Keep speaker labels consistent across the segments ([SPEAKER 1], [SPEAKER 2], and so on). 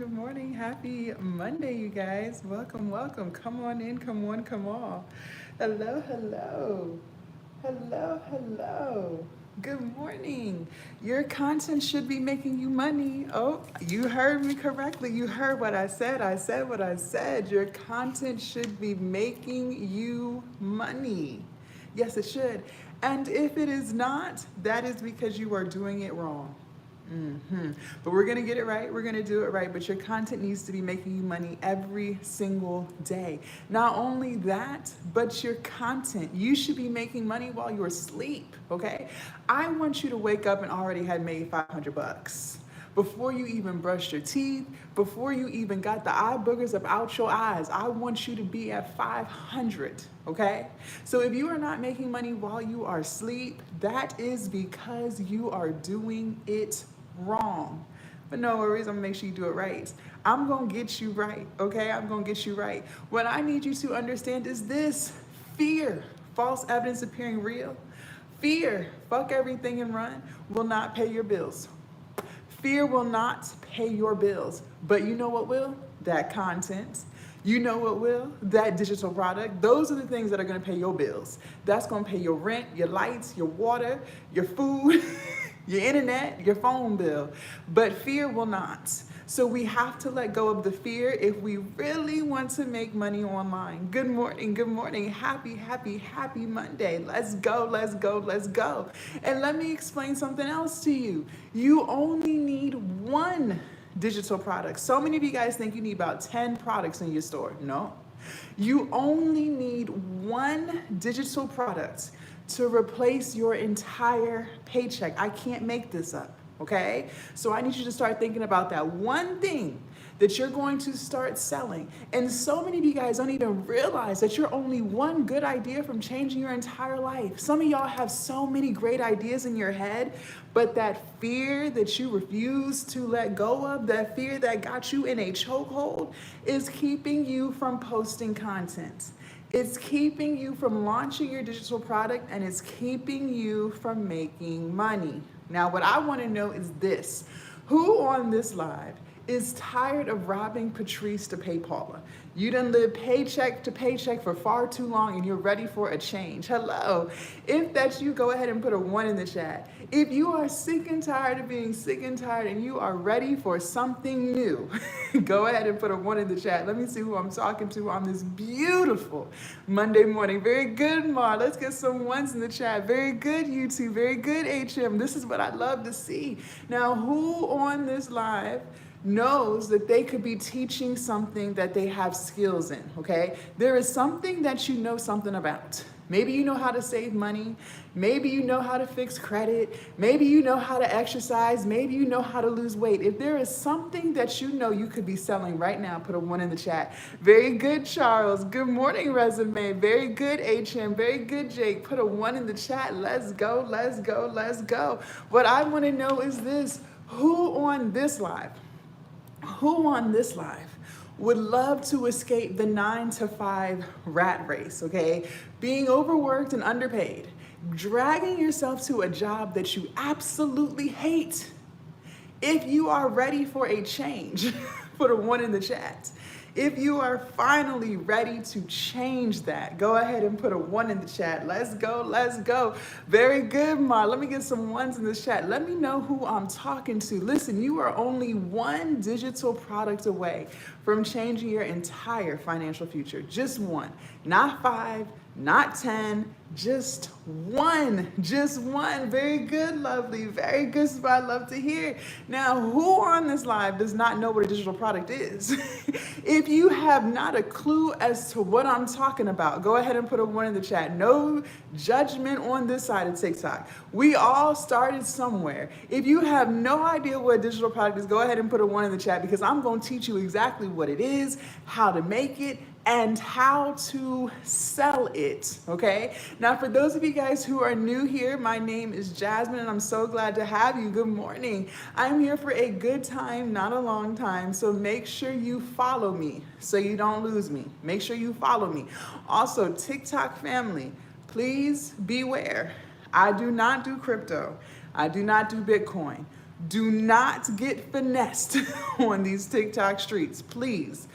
[SPEAKER 1] Good morning. Happy Monday, you guys. Welcome, welcome. Come on in, come on, come on. Hello, hello. Hello, hello. Good morning. Your content should be making you money. Oh, you heard me correctly. You heard what I said. I said what I said. Your content should be making you money. Yes, it should. And if it is not, that is because you are doing it wrong. But we're gonna get it right. We're gonna do it right. But your content needs to be making you money every single day. Not only that, but your content. You should be making money while you're asleep. Okay? I want you to wake up and already had made $500 before you even brushed your teeth, before you even got the eye boogers up out your eyes. I want you to be at 500, okay? So if you are not making money while you are asleep, that is because you are doing it wrong. But no worries, I'm gonna make sure you do it right. I'm gonna get you right, okay? I'm gonna get you right. What I need you to understand is this: fear, false evidence appearing real. Fear, fuck everything and run, will not pay your bills. Fear will not pay your bills, but you know what will? That content. You know what will? That digital product. Those are the things that are gonna pay your bills. That's gonna pay your rent, your lights, your water, your food, your internet, your phone bill. But fear will not. So we have to let go of the fear if we really want to make money online. Good morning, good morning. Happy, happy, happy Monday. Let's go, let's go, let's go. And let me explain something else to you. You only need one digital product. So many of you guys think you need about 10 products in your store. No. You only need one digital product to replace your entire paycheck. I can't make this up. Okay? So I need you to start thinking about that one thing that you're going to start selling. And so many of you guys don't even realize that you're only one good idea from changing your entire life. Some of y'all have so many great ideas in your head, but that fear that you refuse to let go of, that fear that got you in a chokehold, is keeping you from posting content. It's keeping you from launching your digital product, and it's keeping you from making money. Now, what I want to know is this: who on this live is tired of robbing Patrice to pay Paula? You done lived paycheck to paycheck for far too long and you're ready for a change. Hello. If that's you, go ahead and put a 1 in the chat. If you are sick and tired of being sick and tired and you are ready for something new, go ahead and put a 1 in the chat. Let me see who I'm talking to on this beautiful Monday morning. Very good, Mar. Let's get some 1s in the chat. Very good, YouTube. Very good, HM. This is what I love to see. Now, who on this live knows that they could be teaching something that they have skills in, okay? There is something that you know something about. Maybe you know how to save money. Maybe you know how to fix credit. Maybe you know how to exercise. Maybe you know how to lose weight. If there is something that you know you could be selling right now, put a 1 in the chat. Very good, Charles. Good morning, Resume. Very good, HM. Very good, Jake. Put a 1 in the chat. Let's go, let's go, let's go. What I want to know is this: who on this live would love to escape the 9-to-5 rat race, okay? Being overworked and underpaid, dragging yourself to a job that you absolutely hate. If you are ready for a change, put a 1 in the chat. If you are finally ready to change that, go ahead and put a 1 in the chat. Let's go, let's go. Very good, Ma. Let me get some 1s in the chat. Let me know who I'm talking to. Listen, you are only one digital product away from changing your entire financial future. Just one, not 5, not 10, just one, just one. Very good, lovely. Very good, Spot. Love to hear. Now, who on this live does not know what a digital product is? If you have not a clue as to what I'm talking about, go ahead and put a 1 in the chat. No judgment on this side of TikTok. We all started somewhere. If you have no idea what a digital product is, go ahead and put a 1 in the chat, because I'm going to teach you exactly what it is, how to make it, and how to sell it, okay? Now, for those of you guys who are new here, my name is Jasmine, and I'm so glad to have you. Good morning. I'm here for a good time, not a long time, so make sure you follow me so you don't lose me. Make sure you follow me. Also, TikTok family, please beware. I do not do crypto. I do not do Bitcoin. Do not get finessed on these TikTok streets, please.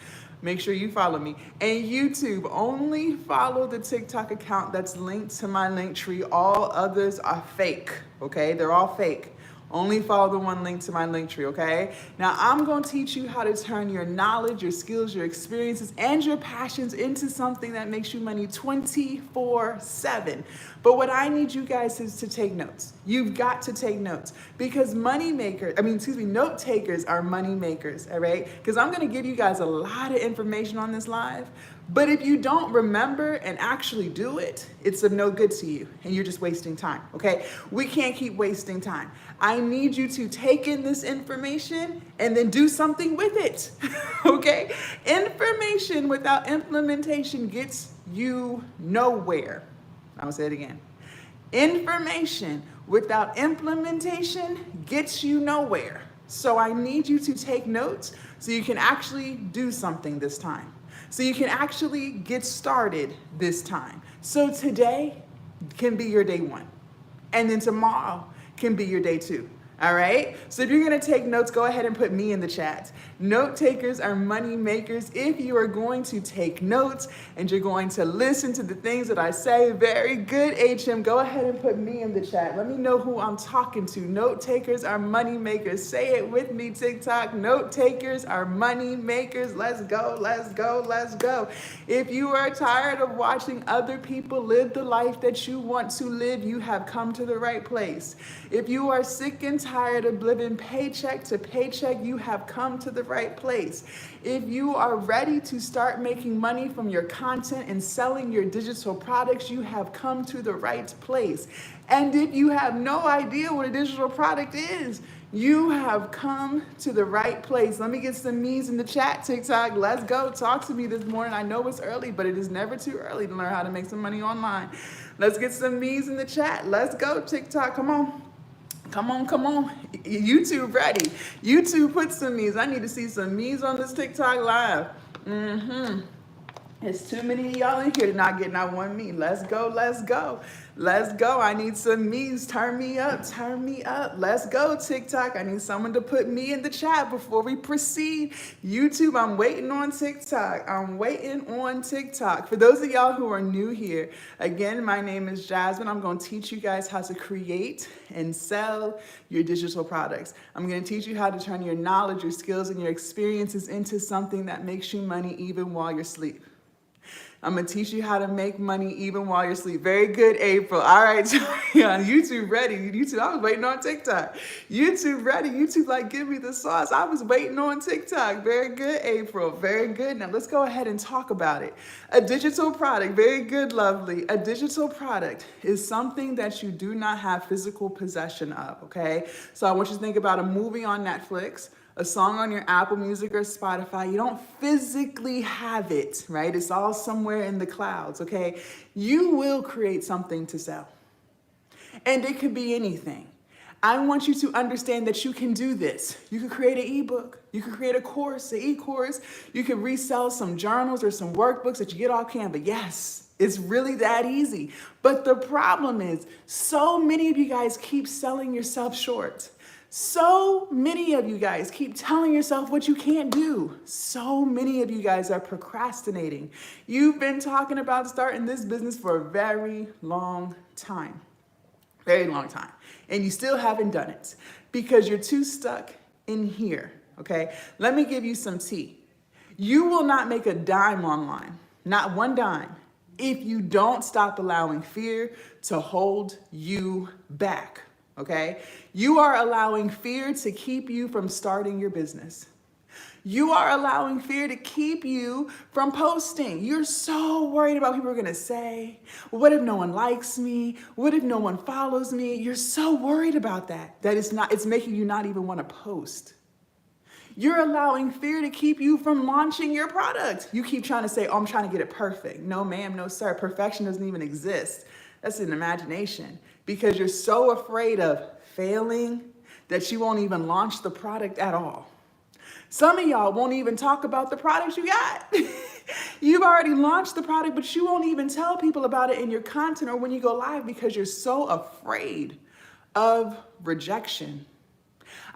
[SPEAKER 1] Make sure you follow me. And YouTube, only follow the TikTok account that's linked to my link tree. All others are fake, okay? They're all fake. Only follow the one linked to my link tree, okay? Now, I'm going to teach you how to turn your knowledge, your skills, your experiences, and your passions into something that makes you money 24/7. But what I need you guys is to take notes. You've got to take notes because note takers are money makers, all right? Because I'm going to give you guys a lot of information on this live. But if you don't remember and actually do it, it's of no good to you and you're just wasting time, okay? We can't keep wasting time. I need you to take in this information and then do something with it, okay? Information without implementation gets you nowhere. I'll say it again. Information without implementation gets you nowhere. So I need you to take notes so you can actually do something this time. So you can actually get started this time. So today can be your day one. And then tomorrow can be your day two. All right? So if you're going to take notes, go ahead and put me in the chat. Note takers are money makers. If you are going to take notes and you're going to listen to the things that I say, very good, HM. Go ahead and put me in the chat. Let me know who I'm talking to. Note takers are money makers. Say it with me, TikTok. Note takers are money makers. Let's go, let's go, let's go. If you are tired of watching other people live the life that you want to live, you have come to the right place. If you are sick and tired of living paycheck to paycheck, you have come to the right place. If you are ready to start making money from your content and selling your digital products, you have come to the right place. And if you have no idea what a digital product is, you have come to the right place. Let me get some me's in the chat, TikTok. Let's go. Talk to me this morning. I know it's early, but it is never too early to learn how to make some money online. Let's get some me's in the chat. Let's go, TikTok. Come on. Come on, come on. YouTube ready. YouTube put some me's. I need to see some me's on this TikTok live. There's too many of y'all in here to not get not one me. Let's go, let's go. Let's go. I need some me's. Turn me up, turn me up. Let's go, TikTok. I need someone to put me in the chat before we proceed. YouTube, I'm waiting on TikTok. I'm waiting on TikTok. For those of y'all who are new here, again, my name is Jasmine. I'm going to teach you guys how to create and sell your digital products. I'm going to teach you how to turn your knowledge, your skills, and your experiences into something that makes you money even while you're asleep. I'm going to teach you how to make money even while you're asleep. Very good, April. All right, YouTube ready. YouTube, I was waiting on TikTok. YouTube ready. YouTube like, give me the sauce. I was waiting on TikTok. Very good, April. Very good. Now let's go ahead and talk about it. A digital product. Very good, lovely. A digital product is something that you do not have physical possession of, okay? So I want you to think about a movie on Netflix, a song on your Apple Music or Spotify. You don't physically have it, right? It's all somewhere in the clouds, okay? You will create something to sell. And it could be anything. I want you to understand that you can do this. You could create an eBook. You could create a course, an e-course. You could resell some journals or some workbooks that you get off Canva. Yes, it's really that easy. But the problem is, so many of you guys keep selling yourself short. So many of you guys keep telling yourself what you can't do. So many of you guys are procrastinating. You've been talking about starting this business for a very long time. Very long time. And you still haven't done it because you're too stuck in here, okay? Let me give you some tea. You will not make a dime online, not one dime, if you don't stop allowing fear to hold you back. Okay? You are allowing fear to keep you from starting your business. You are allowing fear to keep you from posting. You're so worried about what people are going to say. What if no one likes me? What if no one follows me? You're so worried about that it's making you not even want to post. You're allowing fear to keep you from launching your product. You keep trying to say, oh, I'm trying to get it perfect. No, ma'am, no, sir. Perfection doesn't even exist. That's an imagination. Because you're so afraid of failing that you won't even launch the product at all. Some of y'all won't even talk about the product you got. You've already launched the product, but you won't even tell people about it in your content or when you go live because you're so afraid of rejection.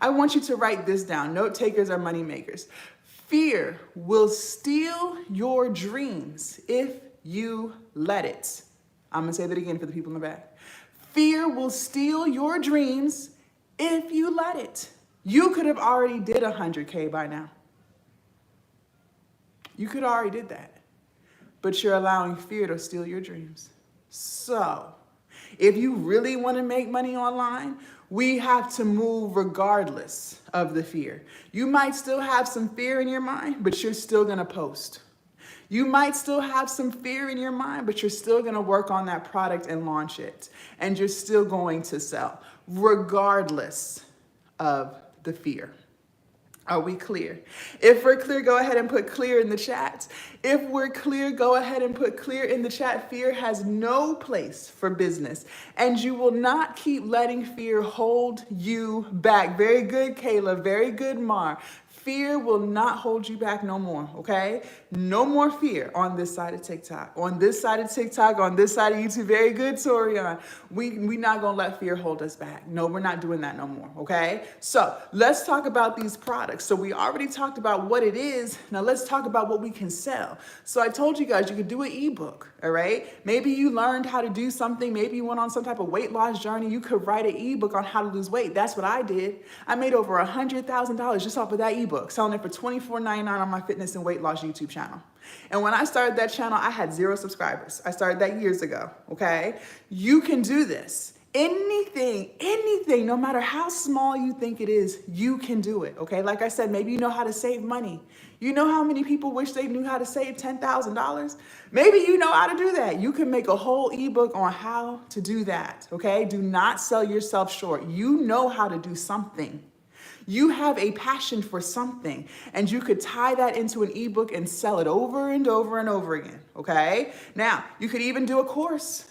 [SPEAKER 1] I want you to write this down. Note takers are money makers. Fear will steal your dreams if you let it. I'm gonna say that again for the people in the back. Fear will steal your dreams if you let it. You could have already did 100K by now. You could have already did that. But you're allowing fear to steal your dreams. So, if you really want to make money online, we have to move regardless of the fear. You might still have some fear in your mind, but you're still going to post. You might still have some fear in your mind, but you're still going to work on that product and launch it. And you're still going to sell, regardless of the fear. Are we clear? If we're clear, go ahead and put clear in the chat. If we're clear, go ahead and put clear in the chat. Fear has no place for business, and you will not keep letting fear hold you back. Very good, Kayla. Very good, Mar. Fear will not hold you back no more, okay? No more fear on this side of TikTok. On this side of TikTok, on this side of YouTube. Very good, Torian. We not gonna let fear hold us back. No, we're not doing that no more, okay? So let's talk about these products. So we already talked about what it is. Now let's talk about what we can sell. So I told you guys you could do an ebook, all right? Maybe you learned how to do something. Maybe you went on some type of weight loss journey. You could write an ebook on how to lose weight. That's what I did. I made over $100,000 just off of that ebook, selling it for $24.99 on my fitness and weight loss YouTube channel. And when I started that channel, I had 0 subscribers. I started that years ago, okay? You can do this. Anything, no matter how small you think it is, you can do it, okay? Like I said, maybe you know how to save money. You know how many people wish they knew how to save $10,000? Maybe you know how to do that. You can make a whole ebook on how to do that, okay? Do not sell yourself short. You know how to do something. You have a passion for something, and you could tie that into an ebook and sell it over and over and over again, okay? Now, you could even do a course.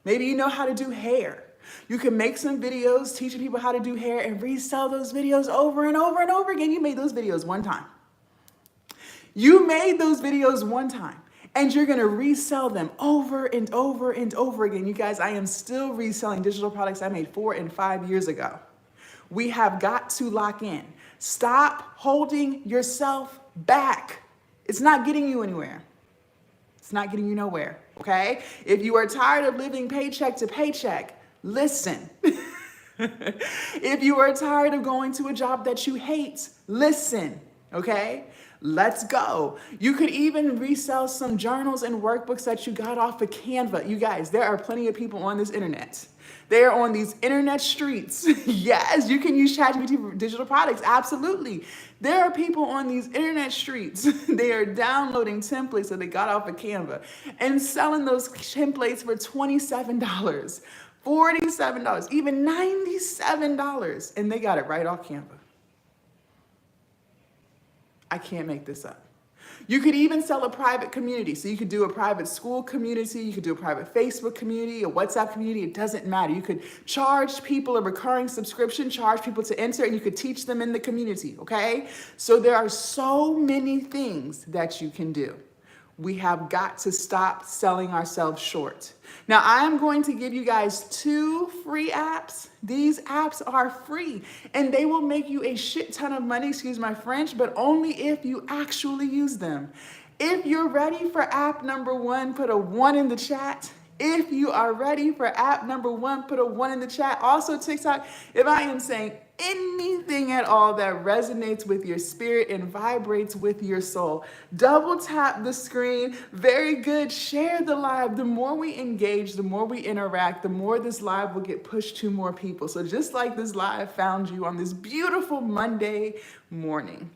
[SPEAKER 1] Maybe you know how to do hair. You can make some videos teaching people how to do hair and resell those videos over and over and over again. You made those videos one time. You made those videos one time, and you're gonna resell them over and over and over again. You guys, I am still reselling digital products I made 4 and 5 years ago. We have got to lock in. Stop holding yourself back. It's not getting you anywhere. It's not getting you nowhere, okay? If you are tired of living paycheck to paycheck, listen. If you are tired of going to a job that you hate, listen, okay? Let's go. You could even resell some journals and workbooks that you got off of Canva. You guys, there are plenty of people on this internet. They are on these internet streets. Yes, you can use ChatGPT for digital products. Absolutely. There are people on these internet streets. They are downloading templates that they got off of Canva and selling those templates for $27, $47, even $97. And they got it right off Canva. I can't make this up. You could even sell a private community. So you could do a private Skool community, you could do a private Facebook community, a WhatsApp community, it doesn't matter. You could charge people a recurring subscription, charge people to enter, and you could teach them in the community, okay? So there are so many things that you can do. We have got to stop selling ourselves short. Now, I'm going to give you guys 2 free apps. These apps are free, and they will make you a shit ton of money, excuse my French, but only if you actually use them. If you're ready for app number 1, put a 1 in the chat. If you are ready for app number 1, put a 1 in the chat. Also, TikTok, if I am saying anything at all that resonates with your spirit and vibrates with your soul, double tap the screen. Very good. Share the live. The more we engage, the more we interact, the more this live will get pushed to more people. So just like this live found you on this beautiful Monday morning,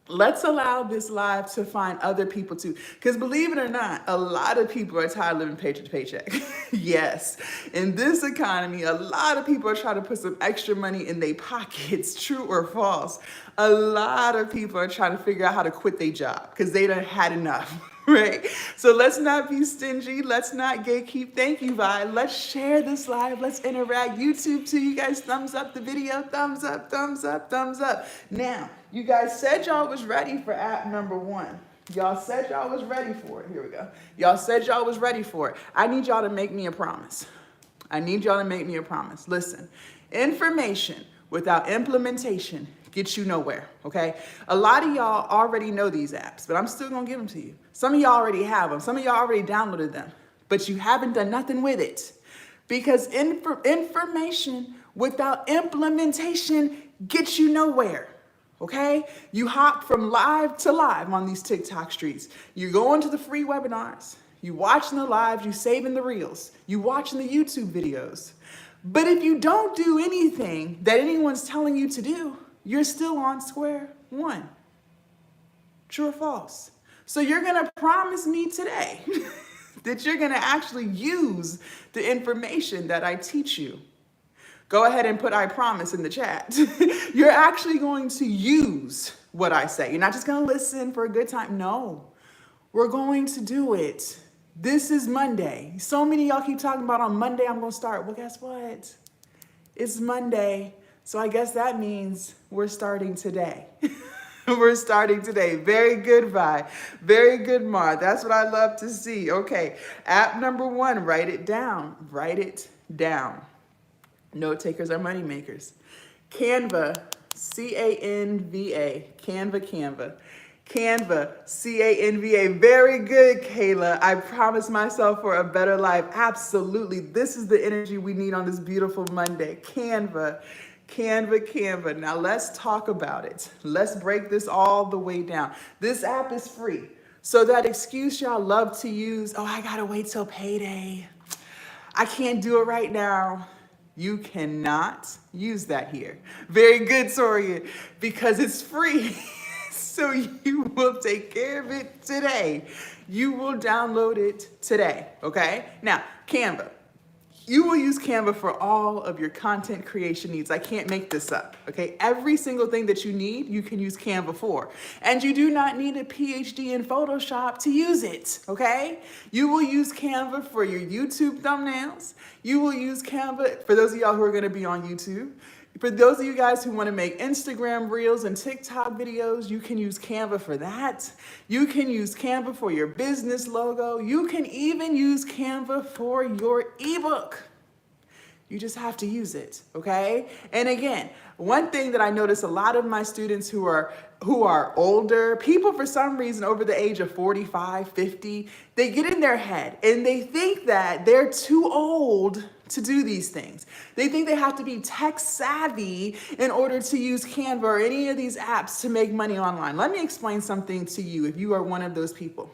[SPEAKER 1] let's allow this live to find other people too. Because believe it or not, a lot of people are tired of living paycheck to paycheck. Yes, in this economy, a lot of people are trying to put some extra money in their pockets, true or false. A lot of people are trying to figure out how to quit their job because they done had enough. Right? So let's not be stingy. Let's not gatekeep. Thank you, Vi. Let's share this live. Let's interact. YouTube too. You guys thumbs up the video. Thumbs up, thumbs up, thumbs up. Now, you guys said y'all was ready for app number 1. Y'all said y'all was ready for it. Here we go. Y'all said y'all was ready for it. I need y'all to make me a promise. I need y'all to make me a promise. Listen, information without implementation gets you nowhere, okay? A lot of y'all already know these apps, but I'm still gonna give them to you. Some of y'all already have them. Some of y'all already downloaded them, but you haven't done nothing with it because information without implementation gets you nowhere. Okay? You hop from live to live on these TikTok streets. You go into the free webinars, you watching the lives, you saving the reels, you watching the YouTube videos. But if you don't do anything that anyone's telling you to do, you're still on square one. True or false? So you're gonna promise me today that you're gonna actually use the information that I teach you. Go ahead and put I promise in the chat. You're actually going to use what I say. You're not just going to listen for a good time. No, we're going to do it. This is Monday. So many of y'all keep talking about on Monday I'm going to start. Well, guess what? It's Monday. So I guess that means we're starting today. We're starting today. Very good, Vi. Very good, Mar. That's what I love to see. Okay, app number 1, write it down. Write it down. Note takers are money makers. Canva, C-A-N-V-A, Canva. Canva, C-A-N-V-A. Very good, Kayla. I promised myself for a better life. Absolutely. This is the energy we need on this beautiful Monday. Canva. Now let's talk about it. Let's break this all the way down. This app is free. So that excuse y'all love to use, oh, I gotta wait till payday. I can't do it right now. You cannot use that here. Very good, Torian, because it's free. So you will take care of it today. You will download it today, okay? Now, Canva. You will use Canva for all of your content creation needs. I can't make this up, okay? Every single thing that you need, you can use Canva for. And you do not need a PhD in Photoshop to use it, okay? You will use Canva for your YouTube thumbnails. You will use Canva, for those of y'all who are gonna be on YouTube. For those of you guys who want to make Instagram reels and TikTok videos, you can use Canva for that. You can use Canva for your business logo. You can even use Canva for your ebook. You just have to use it, okay? And again, one thing that I notice a lot of my students who are older, people for some reason over the age of 45, 50, they get in their head and they think that they're too old to do these things. They think they have to be tech savvy in order to use Canva or any of these apps to make money online. Let me explain something to you if you are one of those people.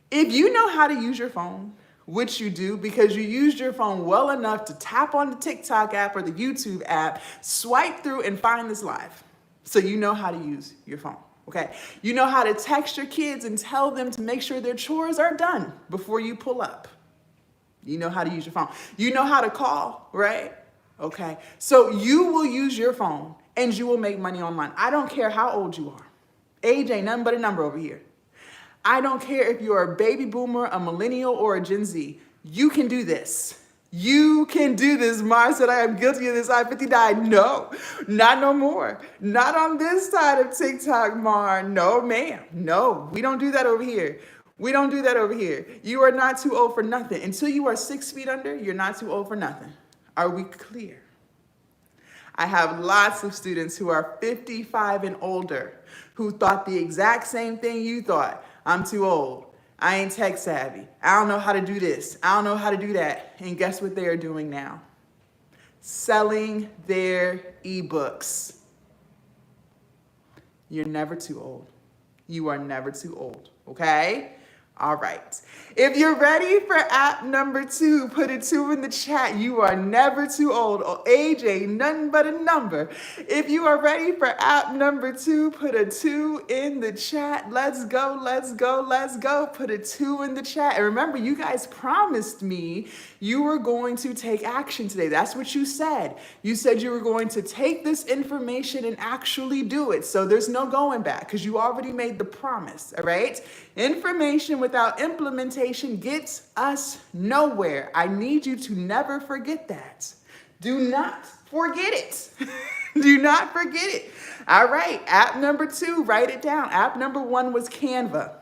[SPEAKER 1] If you know how to use your phone, which you do because you used your phone well enough to tap on the TikTok app or the YouTube app, swipe through and find this live. So you know how to use your phone, okay? You know how to text your kids and tell them to make sure their chores are done before you pull up. You know how to use your phone. You know how to call, right? Okay, so you will use your phone and you will make money online. I don't care how old you are. Age ain't nothing but a number over here. I don't care if you're a baby boomer, a millennial, or a Gen Z. You can do this. You can do this. Mars said, I am guilty of this. I-50 died. No, not no more. Not on this side of TikTok, Mar. No, ma'am. No, we don't do that over here. We don't do that over here. You are not too old for nothing. Until you are 6 feet under, you're not too old for nothing. Are we clear? I have lots of students who are 55 and older who thought the exact same thing you thought. I'm too old. I ain't tech savvy. I don't know how to do this. I don't know how to do that. And guess what they are doing now? Selling their eBooks. You're never too old. You are never too old, okay? All right. If you're ready for app number 2, put a 2 in the chat. You are never too old. Oh, age ain't nothing but a number. If you are ready for app number 2, put a 2 in the chat. Let's go, let's go, let's go. Put a 2 in the chat. And remember, you guys promised me you were going to take action today. That's what you said. You said you were going to take this information and actually do it. So there's no going back because you already made the promise, all right? Information without implementation gets us nowhere. I need you to never forget that. Do not forget it. Do not forget it. All right, app number 2, write it down. App number 1 was Canva.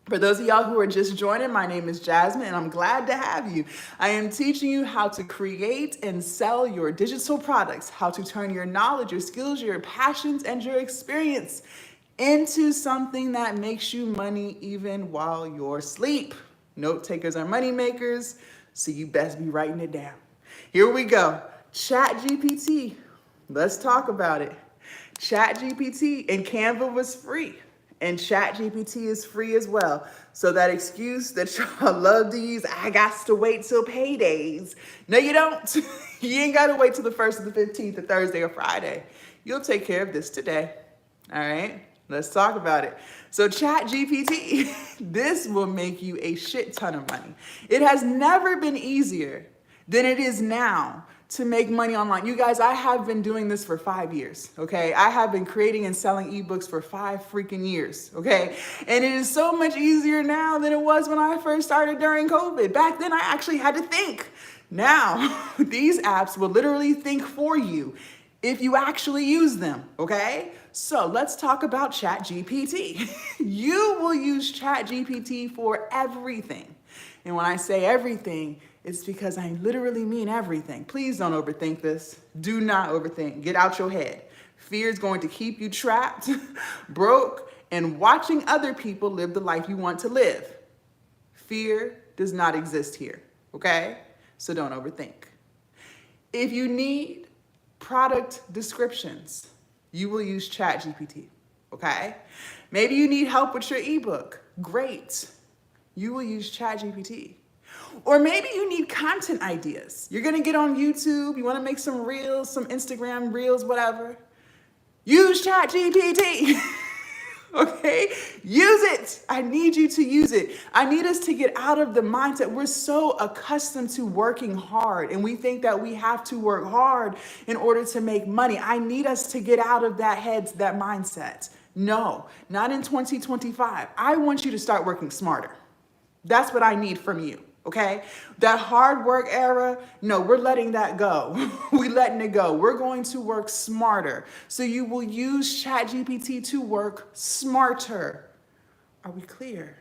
[SPEAKER 1] For those of y'all who are just joining, my name is Jasmine and I'm glad to have you. I am teaching you how to create and sell your digital products, how to turn your knowledge, your skills, your passions, and your experience into something that makes you money even while you're asleep. Note takers are money makers, so you best be writing it down. Here we go. ChatGPT. Let's talk about it. ChatGPT and Canva was free. And ChatGPT is free as well. So that excuse that y'all love to use, I got to wait till paydays. No, you don't. You ain't got to wait till the 1st or the 15th or Thursday or Friday. You'll take care of this today. All right, let's talk about it. So ChatGPT, this will make you a shit ton of money. It has never been easier than it is now to make money online. You guys, I have been doing this for 5 years, okay? I have been creating and selling eBooks for 5 freaking years, okay? And it is so much easier now than it was when I first started during COVID. Back then, I actually had to think. Now, these apps will literally think for you if you actually use them, okay? So let's talk about ChatGPT. You will use ChatGPT for everything. And when I say everything, it's because I literally mean everything. Please don't overthink this. Do not overthink. Get out your head. Fear is going to keep you trapped, broke, and watching other people live the life you want to live. Fear does not exist here, okay? So don't overthink. If you need product descriptions, you will use ChatGPT, okay? Maybe you need help with your ebook. Great. You will use ChatGPT. Or maybe you need content ideas. You're gonna get on YouTube, you wanna make some reels, some Instagram reels, whatever. Use ChatGPT, okay? Use it. I need you to use it. I need us to get out of the mindset. We're so accustomed to working hard and we think that we have to work hard in order to make money. I need us to get out of that mindset. No, not in 2025. I want you to start working smarter. That's what I need from you. Okay, that hard work era, no, we're letting that go. We're letting it go. We're going to work smarter. So you will use ChatGPT to work smarter. Are we clear?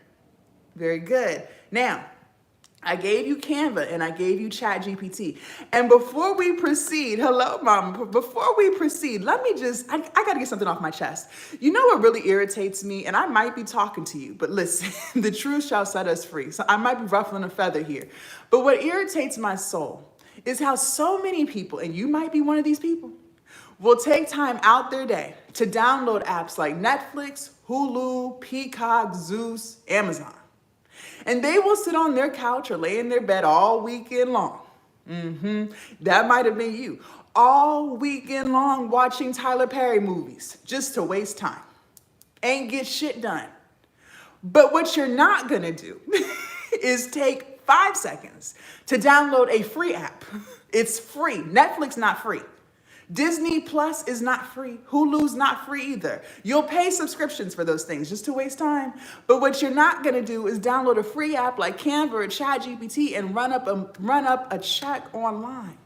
[SPEAKER 1] Very good. Now, I gave you Canva and I gave you ChatGPT. And before we proceed, hello, Mama, before we proceed, let me I got to get something off my chest. You know what really irritates me? And I might be talking to you, but listen, the truth shall set us free. So I might be ruffling a feather here. But what irritates my soul is how so many people, and you might be one of these people, will take time out their day to download apps like Netflix, Hulu, Peacock, Zeus, Amazon. And they will sit on their couch or lay in their bed all weekend long. That might have been you. All weekend long watching Tyler Perry movies just to waste time. Ain't get shit done. But what you're not gonna do is take 5 seconds to download a free app. It's free. Netflix not free. Disney Plus is not free. Hulu's not free either. You'll pay subscriptions for those things just to waste time. But what you're not gonna do is download a free app like Canva or ChatGPT and run up a check online.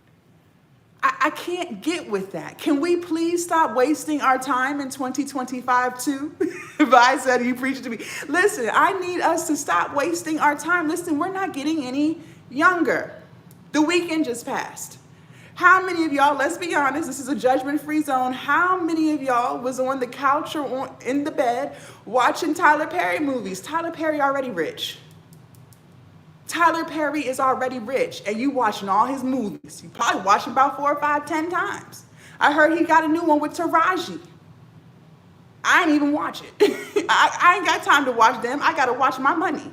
[SPEAKER 1] I can't get with that. Can we please stop wasting our time in 2025 too? If I said you preach to me. Listen, I need us to stop wasting our time. Listen, we're not getting any younger. The weekend just passed. How many of y'all, let's be honest, this is a judgment-free zone. How many of y'all was on the couch or in the bed watching Tyler Perry movies? Tyler Perry already rich. Tyler Perry is already rich and you watching all his movies. You probably watching about 4 or 5, 10 times. I heard he got a new one with Taraji. I ain't even watch it. I ain't got time to watch them. I got to watch my money,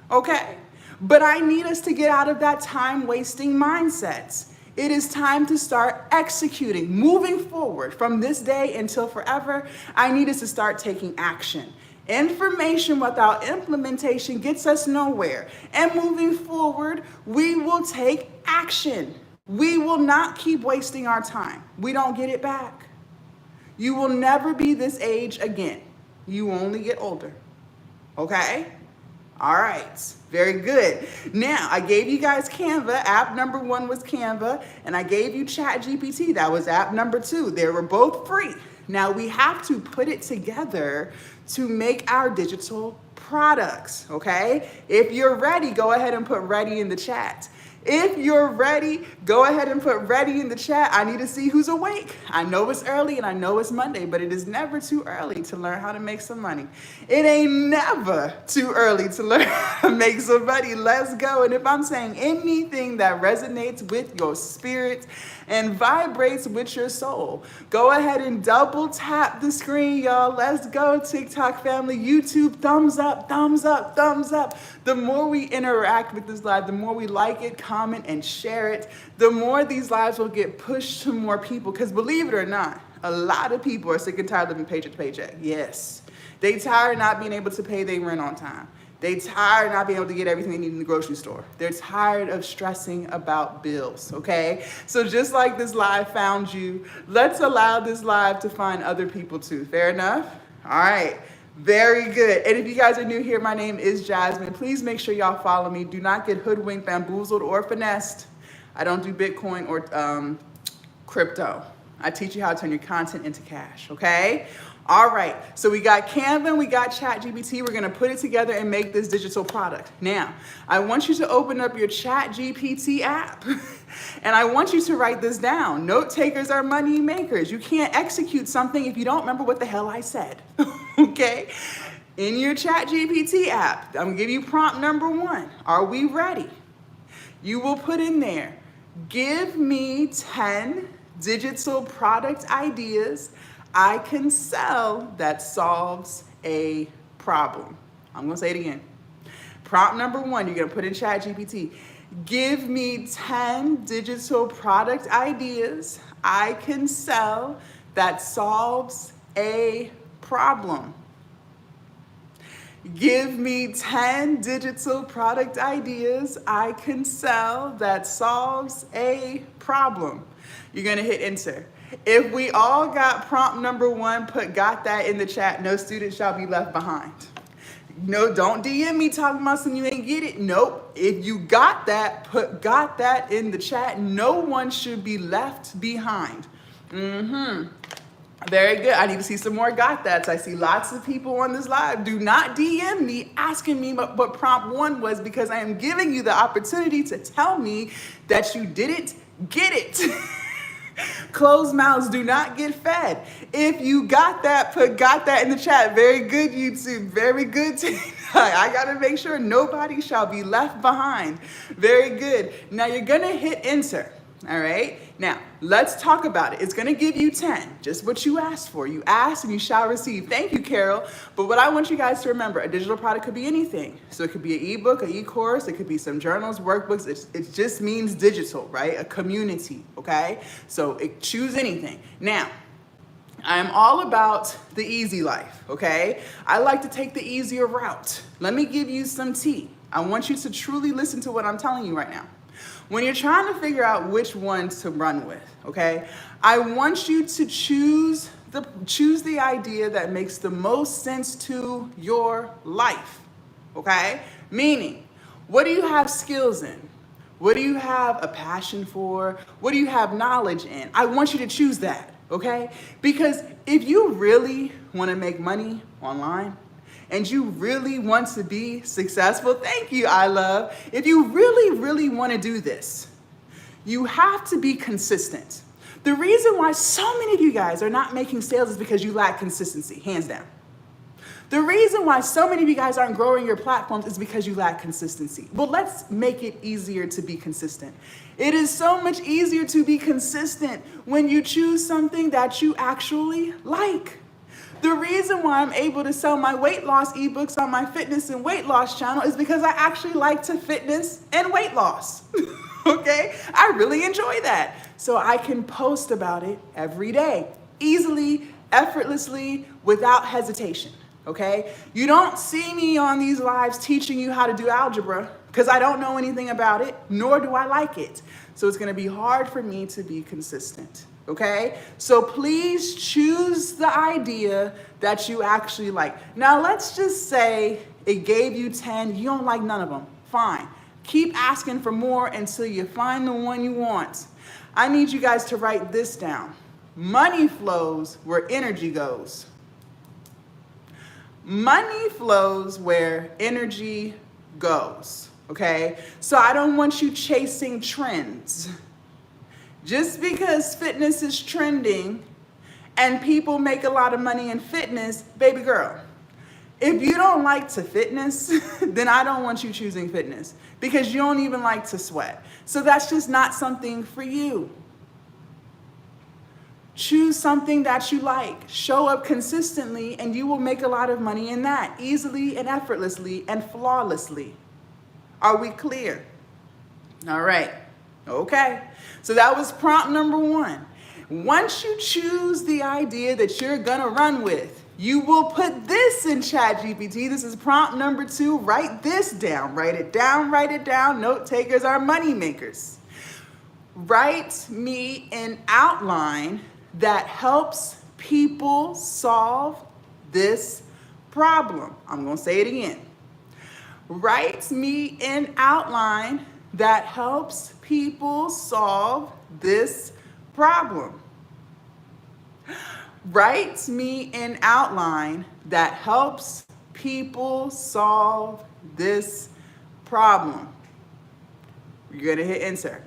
[SPEAKER 1] okay? But I need us to get out of that time-wasting mindset. It is time to start executing, moving forward from this day until forever. I need us to start taking action. Information without implementation gets us nowhere. And moving forward, we will take action. We will not keep wasting our time. We don't get it back. You will never be this age again. You only get older. Okay? All right, very good. Now, I gave you guys Canva. App number 1 was Canva, and I gave you ChatGPT. That was app number 2. They were both free. Now, we have to put it together to make our digital products, okay? If you're ready, go ahead and put ready in the chat. If you're ready, go ahead and put ready in the chat. I need to see who's awake. I know it's early and I know it's Monday, but it is never too early to learn how to make some money. It ain't never too early to learn how to make some money. Let's go. And if I'm saying anything that resonates with your spirit and vibrates with your soul, go ahead and double tap the screen, y'all. Let's go, TikTok family, YouTube, thumbs up, thumbs up, thumbs up. The more we interact with this live, the more we like it, comment, and share it, the more these lives will get pushed to more people. Because believe it or not, a lot of people are sick and tired of living paycheck to paycheck. Yes. They tired of not being able to pay their rent on time. They tired of not being able to get everything they need in the grocery store. They're tired of stressing about bills, okay? So just like this live found you, let's allow this live to find other people too. Fair enough? All right. Very good. And if you guys are new here, my name is Jasmine. Please make sure y'all follow me. Do not get hoodwinked, bamboozled, or finessed. I don't do Bitcoin or crypto. I teach you how to turn your content into cash, okay? All right, so we got Canva and we got ChatGPT. We're gonna put it together and make this digital product. Now, I want you to open up your ChatGPT app and I want you to write this down. Note takers are money makers. You can't execute something if you don't remember what the hell I said, okay? In your ChatGPT app, I'm gonna give you prompt number 1. Are we ready? You will put in there, give me 10 digital product ideas I can sell that solves a problem. I'm gonna say it again. Prompt number 1, you're gonna put in ChatGPT. Give me 10 digital product ideas I can sell that solves a problem. Give me 10 digital product ideas I can sell that solves a problem. You're gonna hit enter. If we all got prompt number 1, got that in the chat. No student shall be left behind. No, don't DM me talking about something you ain't get it. Nope. If you got that, got that in the chat. No one should be left behind. Very good. I need to see some more got that's. I see lots of people on this live. Do not DM me asking me what prompt 1 was, because I am giving you the opportunity to tell me that you didn't get it. Closed mouths do not get fed. If you got that, got that in the chat. Very good, YouTube. Very good. I gotta make sure nobody shall be left behind. Very good. Now you're gonna hit enter. All right. Now let's talk about it. It's gonna give you 10, just what you asked for. You asked and you shall receive. Thank you, Carol. But what I want you guys to remember, a digital product could be anything. So it could be an ebook, an e-course, it could be some journals, workbooks. It just means digital, right? A community, okay? So choose anything. Now, I am all about the easy life, okay? I like to take the easier route. Let me give you some tea. I want you to truly listen to what I'm telling you right now. When you're trying to figure out which one to run with, okay, I want you to choose the idea that makes the most sense to your life, okay? Meaning, what do you have skills in? What do you have a passion for? What do you have knowledge in? I want you to choose that, okay? Because if you really want to make money online, and you really want to be successful, thank you, I love. If you really, really want to do this, you have to be consistent. The reason why so many of you guys are not making sales is because you lack consistency, hands down. The reason why so many of you guys aren't growing your platforms is because you lack consistency. Well, let's make it easier to be consistent. It is so much easier to be consistent when you choose something that you actually like. The reason why I'm able to sell my weight loss ebooks on my fitness and weight loss channel is because I actually like to fitness and weight loss, okay? I really enjoy that. So I can post about it every day, easily, effortlessly, without hesitation, okay? You don't see me on these lives teaching you how to do algebra because I don't know anything about it, nor do I like it. So it's gonna be hard for me to be consistent. Okay, so please choose the idea that you actually like. Now let's just say it gave you 10, you don't like none of them, fine. Keep asking for more until you find the one you want. I need you guys to write this down. Money flows where energy goes. Money flows where energy goes, okay? So I don't want you chasing trends. Just because fitness is trending and people make a lot of money in fitness, baby girl, if you don't like to fitness, then I don't want you choosing fitness because you don't even like to sweat. So that's just not something for you. Choose something that you like. Show up consistently and you will make a lot of money in that, easily and effortlessly and flawlessly. Are we clear? All right. Okay. So that was prompt number 1. Once you choose the idea that you're going to run with, you will put this in ChatGPT. This is prompt number 2. Write this down. Write it down. Write it down. Note takers are money makers. Write me an outline that helps people solve this problem. I'm going to say it again. Write me an outline that helps people solve this problem. Write me an outline that helps people solve this problem. You're going to hit enter.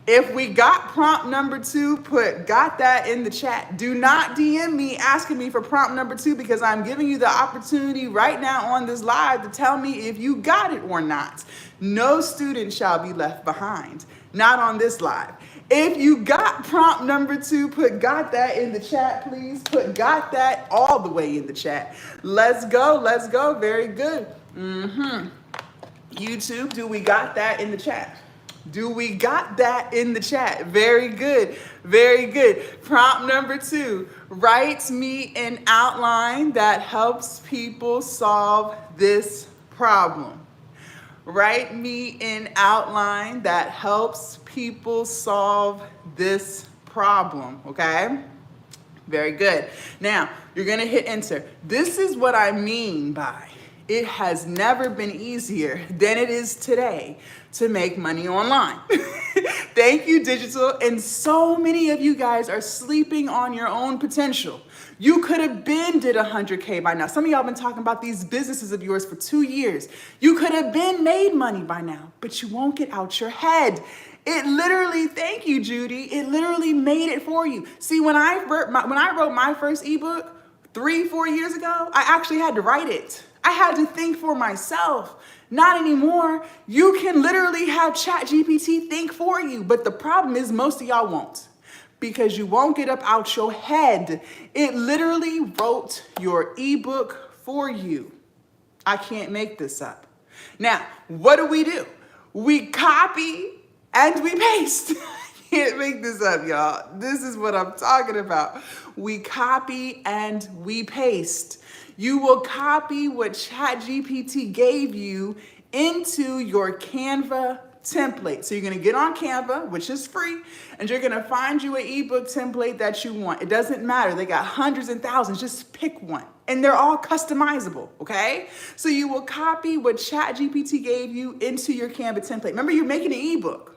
[SPEAKER 1] If we got prompt number 2, got that in the chat. Do not DM me asking me for prompt number 2 because I'm giving you the opportunity right now on this live to tell me if you got it or not. No student shall be left behind. Not on this live. If you got prompt number 2, got that in the chat, please. Got that all the way in the chat. Let's go. Let's go. Very good. YouTube, do we got that in the chat? Do we got that in the chat? Very good. Very good. Prompt number 2, write me an outline that helps people solve this problem. Write me an outline that helps people solve this problem, okay? Very good. Now, you're gonna hit enter. This is what I mean by it has never been easier than it is today to make money online. Thank you, digital. And so many of you guys are sleeping on your own potential. You could have been did 100K by now. Some of y'all been talking about these businesses of yours for 2 years. You could have been made money by now, but you won't get out your head. It literally, thank you, Judy. It literally made it for you. See, when I wrote my first ebook 3-4 years ago, I actually had to write it. I had to think for myself. Not anymore. You can literally have ChatGPT think for you, but the problem is most of y'all won't because you won't get up out your head. It literally wrote your ebook for you. I can't make this up. Now, what do? We copy and we paste. Can't make this up, y'all. This is what I'm talking about. We copy and we paste. You will copy what ChatGPT gave you into your Canva template. So you're going to get on Canva, which is free, and you're going to find you an ebook template that you want. It doesn't matter. They got hundreds and thousands. Just pick one. And they're all customizable, okay? So you will copy what ChatGPT gave you into your Canva template. Remember, you're making an ebook.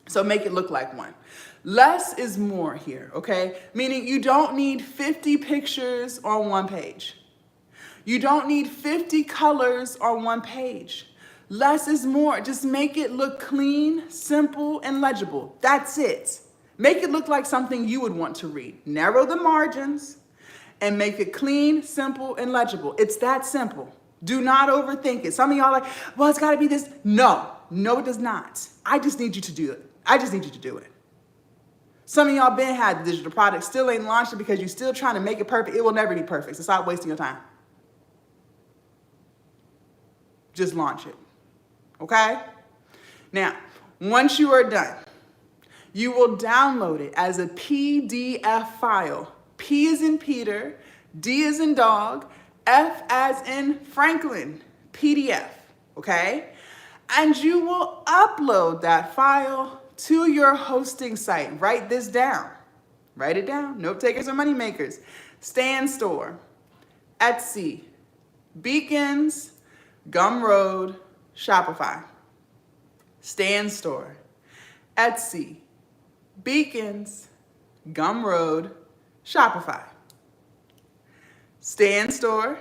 [SPEAKER 1] So make it look like one. Less is more here, okay? Meaning you don't need 50 pictures on one page. You don't need 50 colors on one page. Less is more. Just make it look clean, simple, and legible. That's it. Make it look like something you would want to read. Narrow the margins and make it clean, simple, and legible. It's that simple. Do not overthink it. Some of y'all are like, well, it's got to be this. No, it does not. I just need you to do it. I just need you to do it. Some of y'all been had the digital product, still ain't launched it because you're still trying to make it perfect. It will never be perfect, so stop wasting your time. Just launch it, okay? Now, once you are done, you will download it as a PDF file. P as in Peter, D as in dog, F as in Franklin, PDF, okay? And you will upload that file to your hosting site. Write this down. Write it down. Note takers are money makers. Stand Store, Etsy, Beacons, Gumroad, Shopify. Stand Store, Etsy, Beacons, Gumroad, Shopify. Stand Store,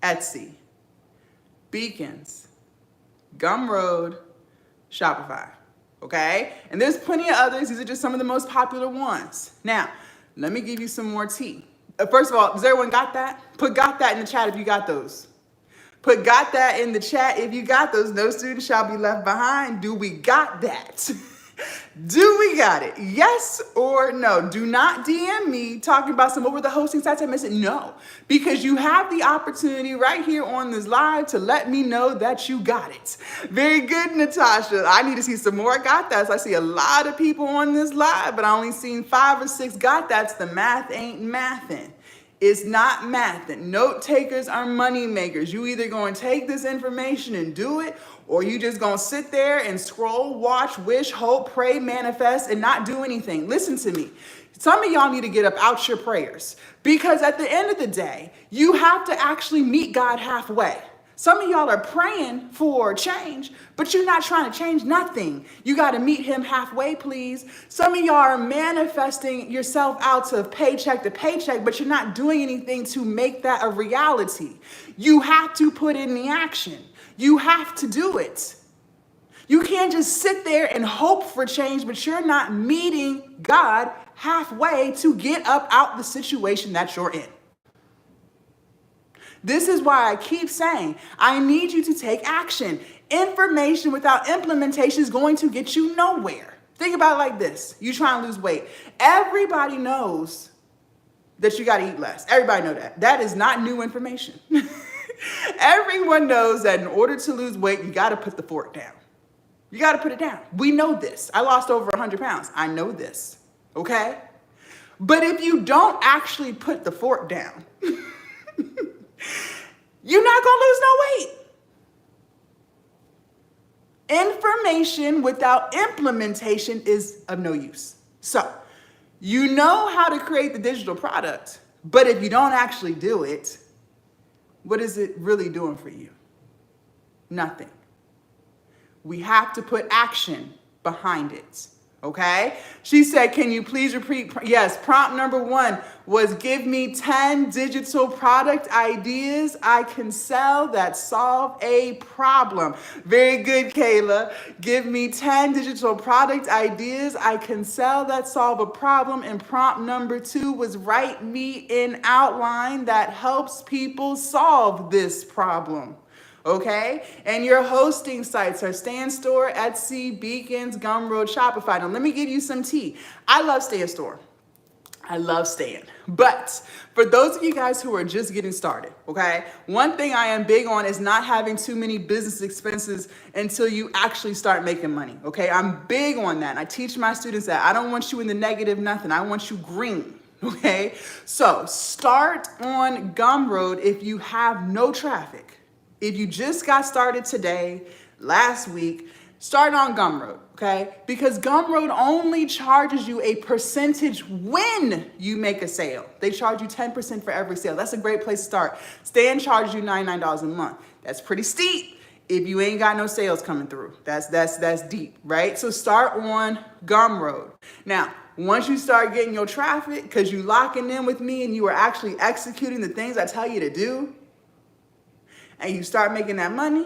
[SPEAKER 1] Etsy, Beacons, Gumroad, Shopify. Okay? And there's plenty of others. These are just some of the most popular ones. Now, let me give you some more tea. First of all, does everyone got that? Put got that in the chat if you got those. Put got that in the chat if you got those. No student shall be left behind. Do we got that? Do we got it? Yes or no? Do not DM me talking about some, what were the hosting sites I missed? No, because you have the opportunity right here on this live to let me know that you got it. Very good, Natasha. I need to see some more got that's. I see a lot of people on this live, but I only seen 5 or 6 got that's. The math ain't mathin'. It's not mathing. Note takers are money makers. You either going to take this information and do it, or you just going to sit there and scroll, watch, wish, hope, pray, manifest, and not do anything. Listen to me. Some of y'all need to get up out your prayers, because at the end of the day, you have to actually meet God halfway. Some of y'all are praying for change, but you're not trying to change nothing. You got to meet him halfway, please. Some of y'all are manifesting yourself out to paycheck, but you're not doing anything to make that a reality. You have to put in the action. You have to do it. You can't just sit there and hope for change, but you're not meeting God halfway to get up out the situation that you're in. This is why I keep saying, I need you to take action. Information without implementation is going to get you nowhere. Think about it like this. You try and lose weight. Everybody knows that you got to eat less. Everybody knows that. That is not new information. Everyone knows that in order to lose weight, you got to put the fork down. You got to put it down. We know this. I lost over 100 pounds. I know this. Okay? But if you don't actually put the fork down, you're not going to lose no weight. Information without implementation is of no use. So, you know how to create the digital product, but if you don't actually do it, what is it really doing for you? Nothing. We have to put action behind it. Okay? She said, can you please repeat? Yes, prompt number 1 was give me 10 digital product ideas I can sell that solve a problem. Very good, Kayla. Give me 10 digital product ideas I can sell that solve a problem. And prompt number 2 was write me an outline that helps people solve this problem. Okay? And your hosting sites are Stand Store, Etsy, Beacons, Gumroad, Shopify. Now, let me give you some tea. I love Stand Store. I love Stand. But for those of you guys who are just getting started, okay, one thing I am big on is not having too many business expenses until you actually start making money. Okay? I'm big on that. I teach my students that I don't want you in the negative nothing. I want you green. Okay? So start on Gumroad if you have no traffic. If you just got started today, last week, start on Gumroad, okay? Because Gumroad only charges you a percentage when you make a sale. They charge you 10% for every sale. That's a great place to start. Stand charges you $99 a month. That's pretty steep if you ain't got no sales coming through. That's deep, right? So start on Gumroad. Now, once you start getting your traffic, because you locking in with me and you are actually executing the things I tell you to do, and you start making that money,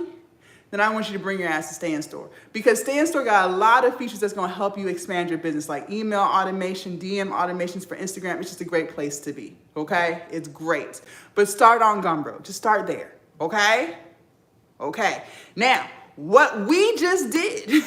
[SPEAKER 1] then I want you to bring your ass to Stand Store. Because Stand Store got a lot of features that's going to help you expand your business, like email automation, DM automations for Instagram. It's just a great place to be, okay? It's great. But start on Gumroad. Just start there, okay? Okay. Now, what we just did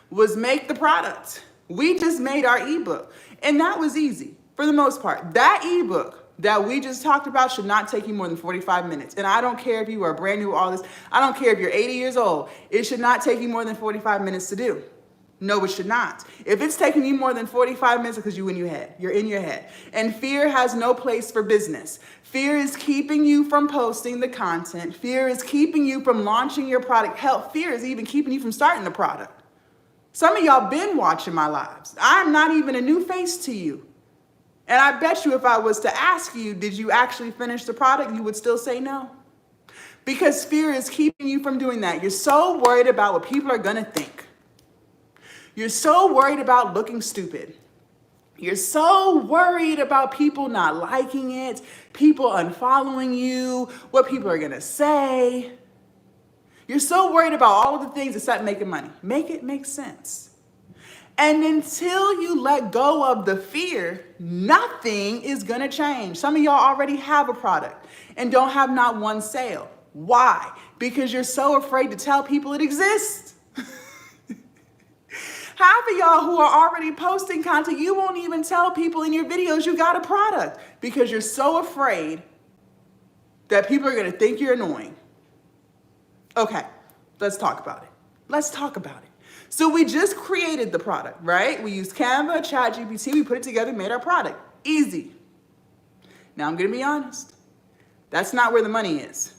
[SPEAKER 1] was make the product. We just made our ebook. And that was easy for the most part. That ebook that we just talked about should not take you more than 45 minutes. And I don't care if you are brand new, all this. I don't care if you're 80 years old. It should not take you more than 45 minutes to do. No, it should not. If it's taking you more than 45 minutes, it's because you're in your head. You're in your head. And fear has no place for business. Fear is keeping you from posting the content. Fear is keeping you from launching your product. Hell, fear is even keeping you from starting the product. Some of y'all been watching my lives. I'm not even a new face to you. And I bet you if I was to ask you, did you actually finish the product, you would still say no. Because fear is keeping you from doing that. You're so worried about what people are going to think. You're so worried about looking stupid. You're so worried about people not liking it, people unfollowing you, what people are gonna say. You're so worried about all of the things except making money. Make it make sense. And until you let go of the fear, nothing is gonna change. Some of y'all already have a product and don't have not one sale. Why? Because you're so afraid to tell people it exists. Half of y'all who are already posting content, you won't even tell people in your videos you got a product because you're so afraid that people are gonna think you're annoying. Okay, let's talk about it. Let's talk about it. So we just created the product, right? We used Canva, ChatGPT, we put it together, made our product. Easy. Now I'm gonna be honest. That's not where the money is,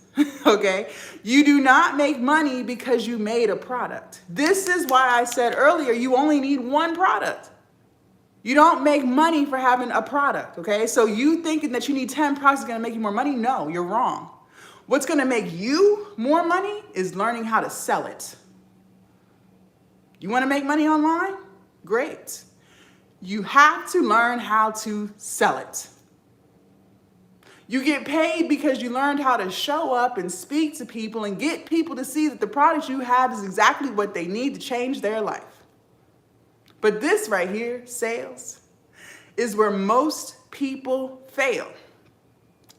[SPEAKER 1] okay? You do not make money because you made a product. This is why I said earlier, you only need one product. You don't make money for having a product, okay? So you thinking that you need 10 products is gonna make you more money? No, you're wrong. What's gonna make you more money is learning how to sell it. You wanna make money online? Great. You have to learn how to sell it. You get paid because you learned how to show up and speak to people and get people to see that the product you have is exactly what they need to change their life. But this right here, sales, is where most people fail.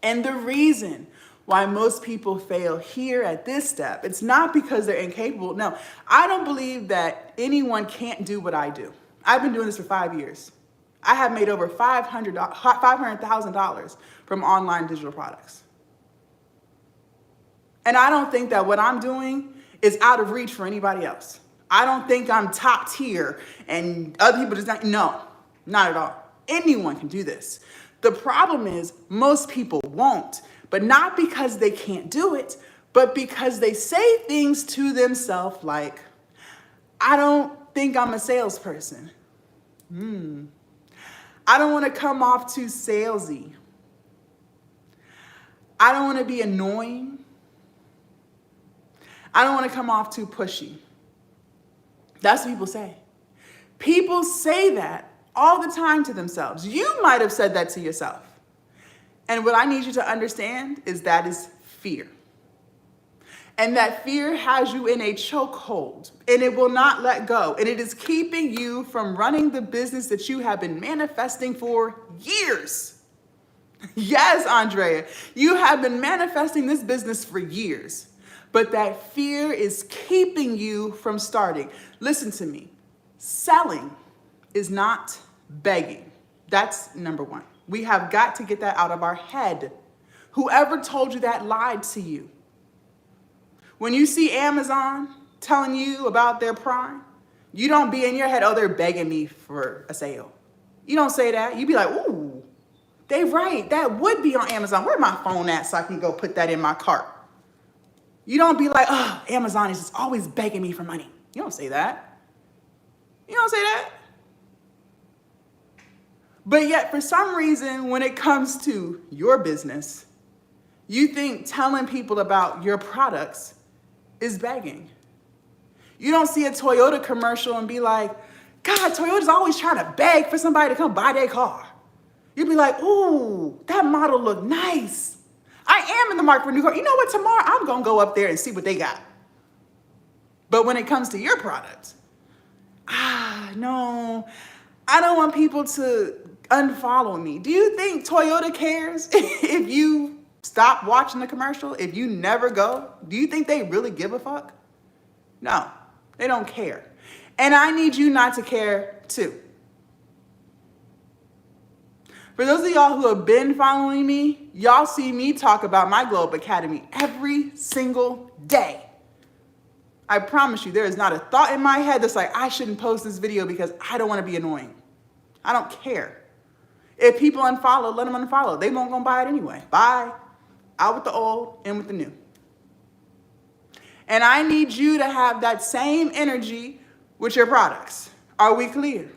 [SPEAKER 1] And the reason why most people fail here at this step, it's not because they're incapable. No, I don't believe that anyone can't do what I do. I've been doing this for 5 years. I have made over $500,000 from online digital products. And I don't think that what I'm doing is out of reach for anybody else. I don't think I'm top tier and other people just no, not at all. Anyone can do this. The problem is most people won't, but not because they can't do it, but because they say things to themselves like, I don't think I'm a salesperson. I don't want to come off too salesy. I don't want to be annoying. I don't want to come off too pushy. That's what people say. People say that all the time to themselves. You might have said that to yourself. And what I need you to understand is that is fear. And that fear has you in a chokehold and it will not let go. And it is keeping you from running the business that you have been manifesting for years. Yes, Andrea, you have been manifesting this business for years, but that fear is keeping you from starting. Listen to me. Selling is not begging. That's number one. We have got to get that out of our head. Whoever told you that lied to you. When you see Amazon telling you about their Prime, you don't be in your head, oh, they're begging me for a sale. You don't say that. You be like, ooh, they right. That would be on Amazon. Where's my phone at so I can go put that in my cart? You don't be like, oh, Amazon is just always begging me for money. You don't say that. You don't say that. But yet, for some reason, when it comes to your business, you think telling people about your products is begging. You don't see a Toyota commercial and be like, God, Toyota's always trying to beg for somebody to come buy their car. You'd be like, ooh, that model look nice. I am in the market for a new car. You know what, tomorrow I'm gonna go up there and see what they got. But when it comes to your product, no, I don't want people to unfollow me. Do you think Toyota cares if you stop watching the commercial, if you never go? Do you think they really give a fuck? No, they don't care. And I need you not to care too. For those of y'all who have been following me, y'all see me talk about my Globe Academy every single day. I promise you, there is not a thought in my head that's like, I shouldn't post this video because I don't want to be annoying. I don't care. If people unfollow, let them unfollow. They won't go buy it anyway. Bye. Out with the old, in with the new. And I need you to have that same energy with your products. Are we clear?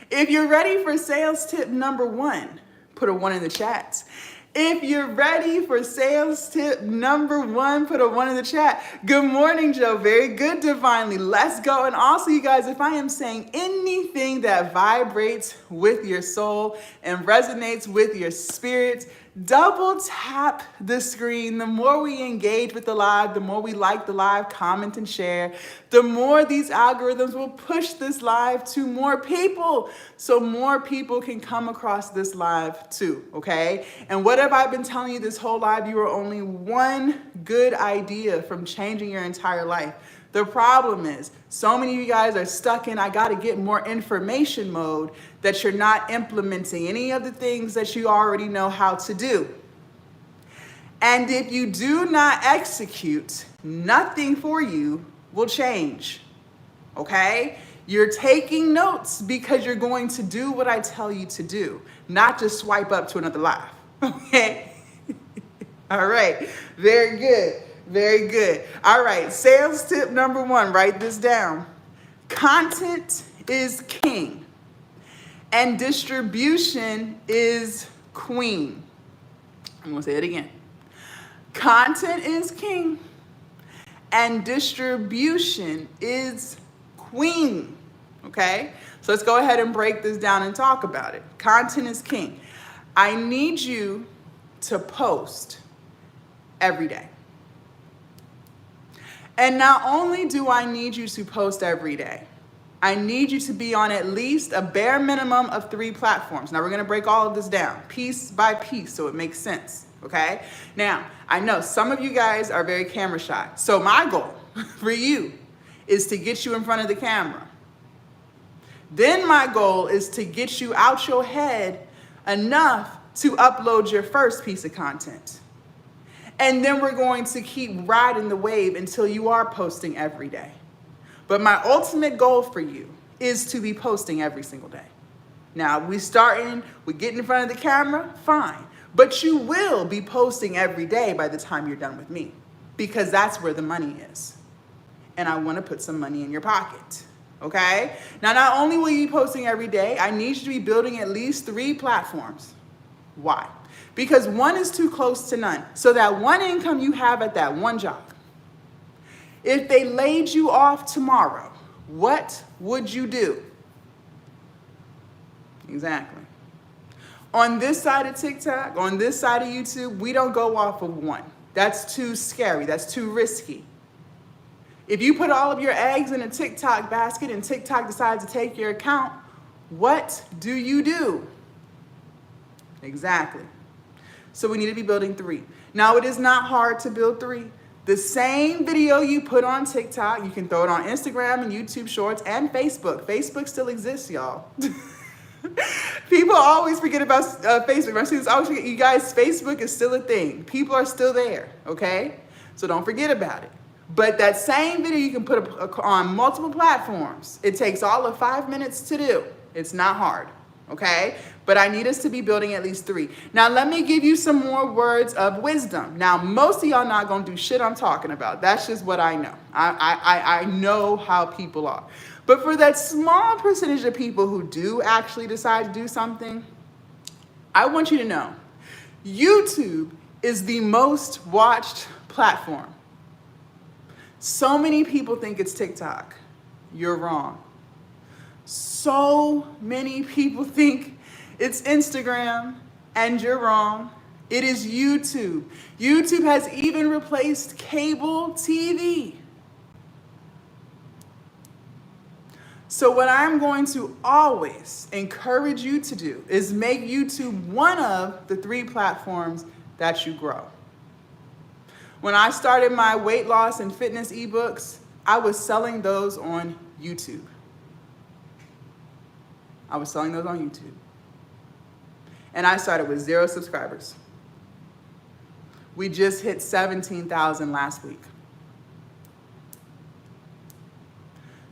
[SPEAKER 1] If you're ready for sales tip number 1, put a 1 in the chats. If you're ready for sales tip number 1, put a 1 in the chat. Good morning, Joe. Very good, divinely. Let's go. And also, you guys, if I am saying anything that vibrates with your soul and resonates with your spirit, double tap the screen. The more we engage with the live, the more we like the live, comment and share, the more these algorithms will push this live to more people so more people can come across this live too, okay? And what have I been telling you this whole live? You are only one good idea from changing your entire life. The problem is, so many of you guys are stuck in I gotta get more information mode that you're not implementing any of the things that you already know how to do. And if you do not execute, nothing for you will change, okay? You're taking notes because you're going to do what I tell you to do, not just swipe up to another live, okay? All right, very good. Very good. All right, sales tip number 1, write this down. Content is king and distribution is queen. I'm gonna say it again. Content is king and distribution is queen, okay? So let's go ahead and break this down and talk about it. Content is king. I need you to post every day. And not only do I need you to post every day, I need you to be on at least a bare minimum of 3 platforms. Now we're gonna break all of this down piece by piece so it makes sense, okay? Now, I know some of you guys are very camera shy. So my goal for you is to get you in front of the camera. Then my goal is to get you out your head enough to upload your first piece of content. And then we're going to keep riding the wave until you are posting every day. But my ultimate goal for you is to be posting every single day. Now, we get in front of the camera, fine. But you will be posting every day by the time you're done with me, because that's where the money is. And I want to put some money in your pocket, okay? Now, not only will you be posting every day, I need you to be building at least 3 platforms. Why? Because 1 is too close to none. So that one income you have at that one job, if they laid you off tomorrow, what would you do? Exactly. On this side of TikTok, on this side of YouTube, we don't go off of 1. That's too scary. That's too risky. If you put all of your eggs in a TikTok basket and TikTok decides to take your account, what do you do? Exactly. So we need to be building 3. Now, it is not hard to build 3. The same video you put on TikTok, you can throw it on Instagram and YouTube Shorts and Facebook. Facebook still exists, y'all. People always forget about Facebook. My students always forget, you guys, Facebook is still a thing. People are still there, okay? So don't forget about it. But that same video you can put on multiple platforms. It takes all of 5 minutes to do. It's not hard. Okay? But I need us to be building at least 3. Now, let me give you some more words of wisdom. Now, most of y'all not going to do shit I'm talking about. That's just what I know. I know how people are. But for that small percentage of people who do actually decide to do something, I want you to know, YouTube is the most watched platform. So many people think it's TikTok. You're wrong. So many people think it's Instagram, and you're wrong. It is YouTube. YouTube has even replaced cable TV. So what I'm going to always encourage you to do is make YouTube one of the 3 platforms that you grow. When I started my weight loss and fitness ebooks, I was selling those on YouTube. I was selling those on YouTube. And I started with 0 subscribers. We just hit 17,000 last week.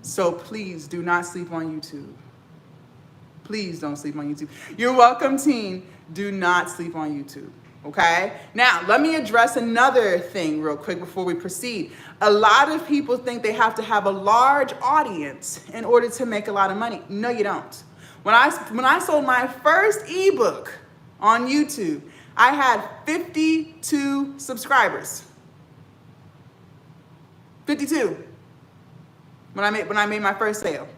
[SPEAKER 1] So please do not sleep on YouTube. Please don't sleep on YouTube. You're welcome, teen. Do not sleep on YouTube. Okay? Now, let me address another thing real quick before we proceed. A lot of people think they have to have a large audience in order to make a lot of money. No, you don't. When I sold my first ebook on YouTube, I had 52 subscribers. 52 when I made my first sale.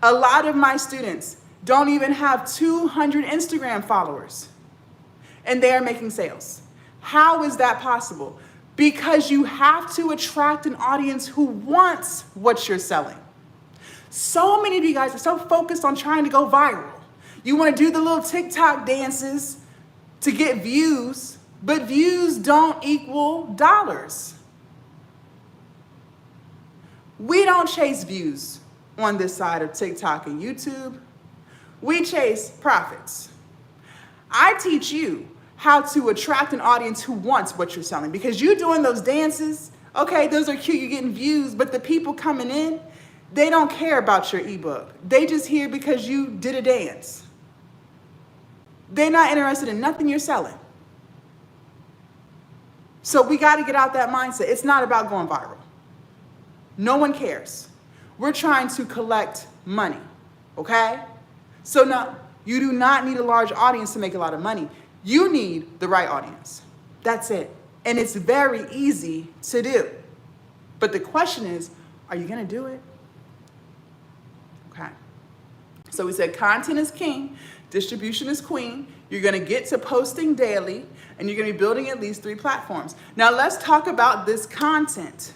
[SPEAKER 1] A lot of my students don't even have 200 Instagram followers, and they are making sales. How is that possible? Because you have to attract an audience who wants what you're selling. So many of you guys are so focused on trying to go viral. You want to do the little TikTok dances to get views, but views don't equal dollars. We don't chase views on this side of TikTok and YouTube. We chase profits. I teach you how to attract an audience who wants what you're selling, because you doing those dances, okay, those are cute, you're getting views, but the people coming in, they don't care about your ebook. They just here because you did a dance. They're not interested in nothing you're selling. So we got to get out that mindset. It's not about going viral. No one cares. We're trying to collect money, okay? So now, you do not need a large audience to make a lot of money. You need the right audience. That's it. And it's very easy to do. But the question is, are you going to do it? Okay. So we said content is king, distribution is queen. You're going to get to posting daily, and you're going to be building at least 3 platforms. Now let's talk about this content.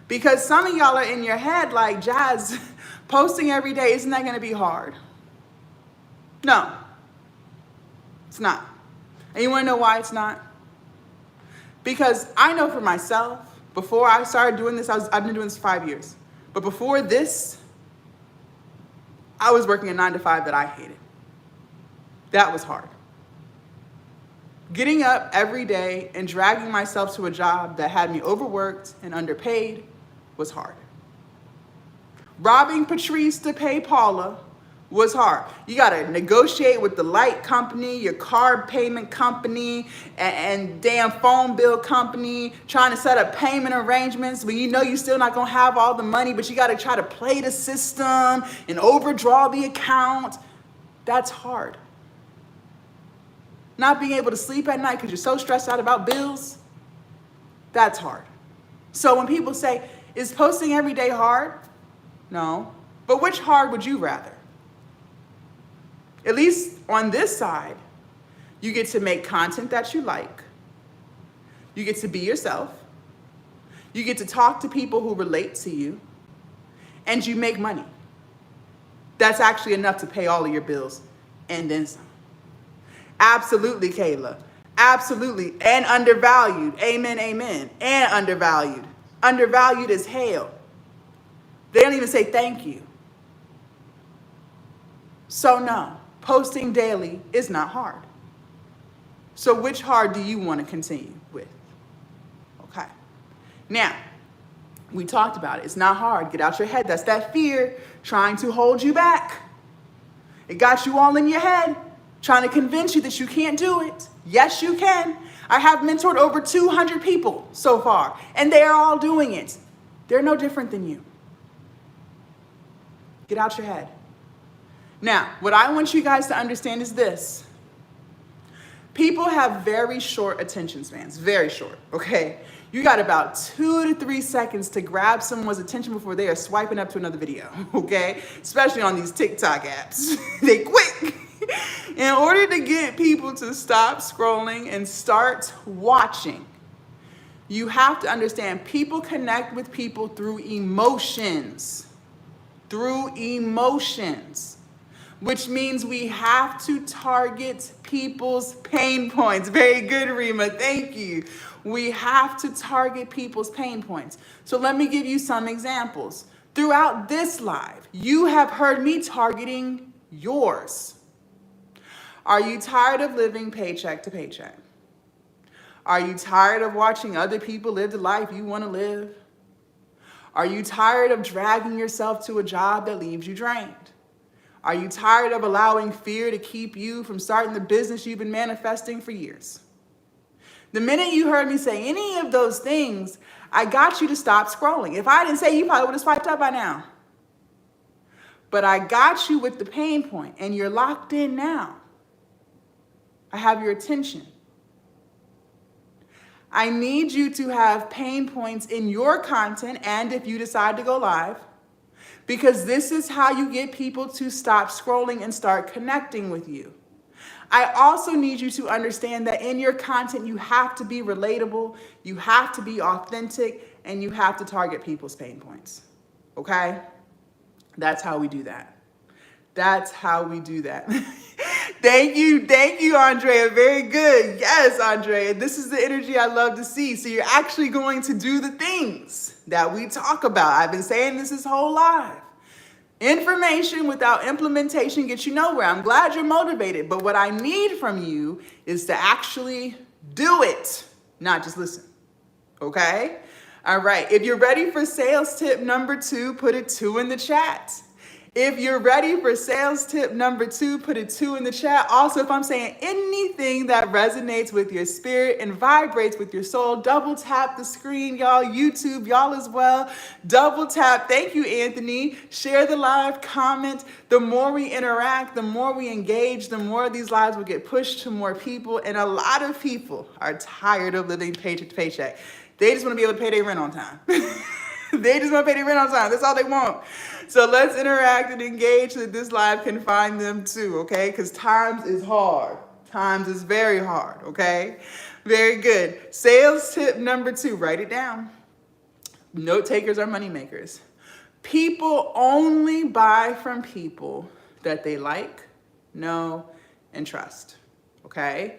[SPEAKER 1] Because some of y'all are in your head like, Jazz, posting every day, isn't that going to be hard? No, it's not. And you want to know why it's not? Because I know for myself, before I started doing this, I've been doing this for 5 years. But before this, I was working a 9-to-5 that I hated. That was hard. Getting up every day and dragging myself to a job that had me overworked and underpaid was hard. Robbing Patrice to pay Paula was hard. You got to negotiate with the light company, your card payment company, and damn phone bill company, trying to set up payment arrangements when you know you're still not going to have all the money, but you got to try to play the system and overdraw the account. That's hard. Not being able to sleep at night because you're so stressed out about bills, that's hard. So when people say, is posting every day hard? No. But which hard would you rather? At least on this side, you get to make content that you like. You get to be yourself. You get to talk to people who relate to you. And you make money. That's actually enough to pay all of your bills and then some. Absolutely, Kayla. Absolutely. And undervalued. Amen, amen. And undervalued. Undervalued as hell. They don't even say thank you. So no, posting daily is not hard. So which hard do you want to continue with? Okay. Now, we talked about it. It's not hard. Get out your head. That's that fear trying to hold you back. It got you all in your head, trying to convince you that you can't do it. Yes, you can. I have mentored over 200 people so far, and they are all doing it. They're no different than you. Get out your head. Now, what I want you guys to understand is this. People have very short attention spans, very short, okay? You got about 2 to 3 seconds to grab someone's attention before they are swiping up to another video, okay? Especially on these TikTok apps. They quick. In order to get people to stop scrolling and start watching, you have to understand people connect with people through emotions. Through emotions. Which means we have to target people's pain points. Very good, Rima. Thank you. We have to target people's pain points. So let me give you some examples. Throughout this live, you have heard me targeting yours. Are you tired of living paycheck to paycheck? Are you tired of watching other people live the life you want to live? Are you tired of dragging yourself to a job that leaves you drained? Are you tired of allowing fear to keep you from starting the business you've been manifesting for years? The minute you heard me say any of those things, I got you to stop scrolling. If I didn't say, you probably would have swiped up by now. But I got you with the pain point, and you're locked in now. I have your attention. I need you to have pain points in your content and if you decide to go live, because this is how you get people to stop scrolling and start connecting with you. I also need you to understand that in your content, you have to be relatable, you have to be authentic, and you have to target people's pain points. Okay? That's how we do that. That's how we do that. Thank you, Andrea. Very good. Yes, Andrea. This is the energy I love to see. So you're actually going to do the things that we talk about. I've been saying this whole life. Information without implementation gets you nowhere. I'm glad you're motivated, but what I need from you is to actually do it, not just listen. Okay? All right. If you're ready for sales tip number 2, put a 2 in the chat. If you're ready for sales tip number 2, put a 2 in the chat. Also, if I'm saying anything that resonates with your spirit and vibrates with your soul, double tap the screen, y'all. YouTube, y'all as well. Double tap. Thank you, Anthony. Share the live, comment. The more we interact, the more we engage, the more these lives will get pushed to more people. And a lot of people are tired of living paycheck to paycheck. They just want to be able to pay their rent on time. They just want to pay their rent on time. That's all they want. So let's interact and engage so that this live can find them too, okay? Because times is hard. Times is very hard, okay? Very good. Sales tip number 2, write it down. Note takers are money makers. People only buy from people that they like, know, and trust, okay?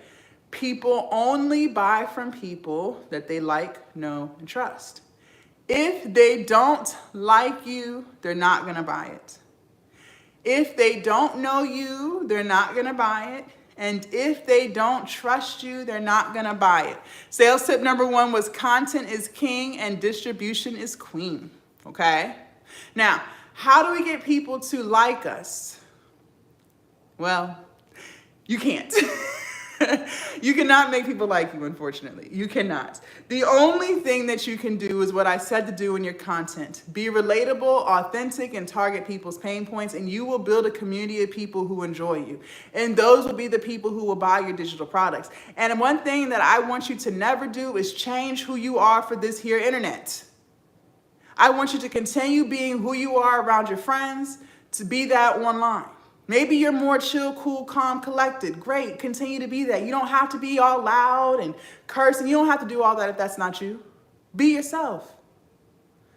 [SPEAKER 1] People only buy from people that they like, know, and trust. If they don't like you, they're not going to buy it. If they don't know you, they're not going to buy it. And if they don't trust you, they're not going to buy it. Sales tip number 1 was content is king and distribution is queen. Okay? Now, how do we get people to like us? Well, you can't. You cannot make people like you, unfortunately. You cannot. The only thing that you can do is what I said to do in your content. Be relatable, authentic, and target people's pain points, and you will build a community of people who enjoy you. And those will be the people who will buy your digital products. And one thing that I want you to never do is change who you are for this here internet. I want you to continue being who you are around your friends, to be that online. Maybe you're more chill, cool, calm, collected. Great, continue to be that. You don't have to be all loud and cursing. You don't have to do all that if that's not you. Be yourself.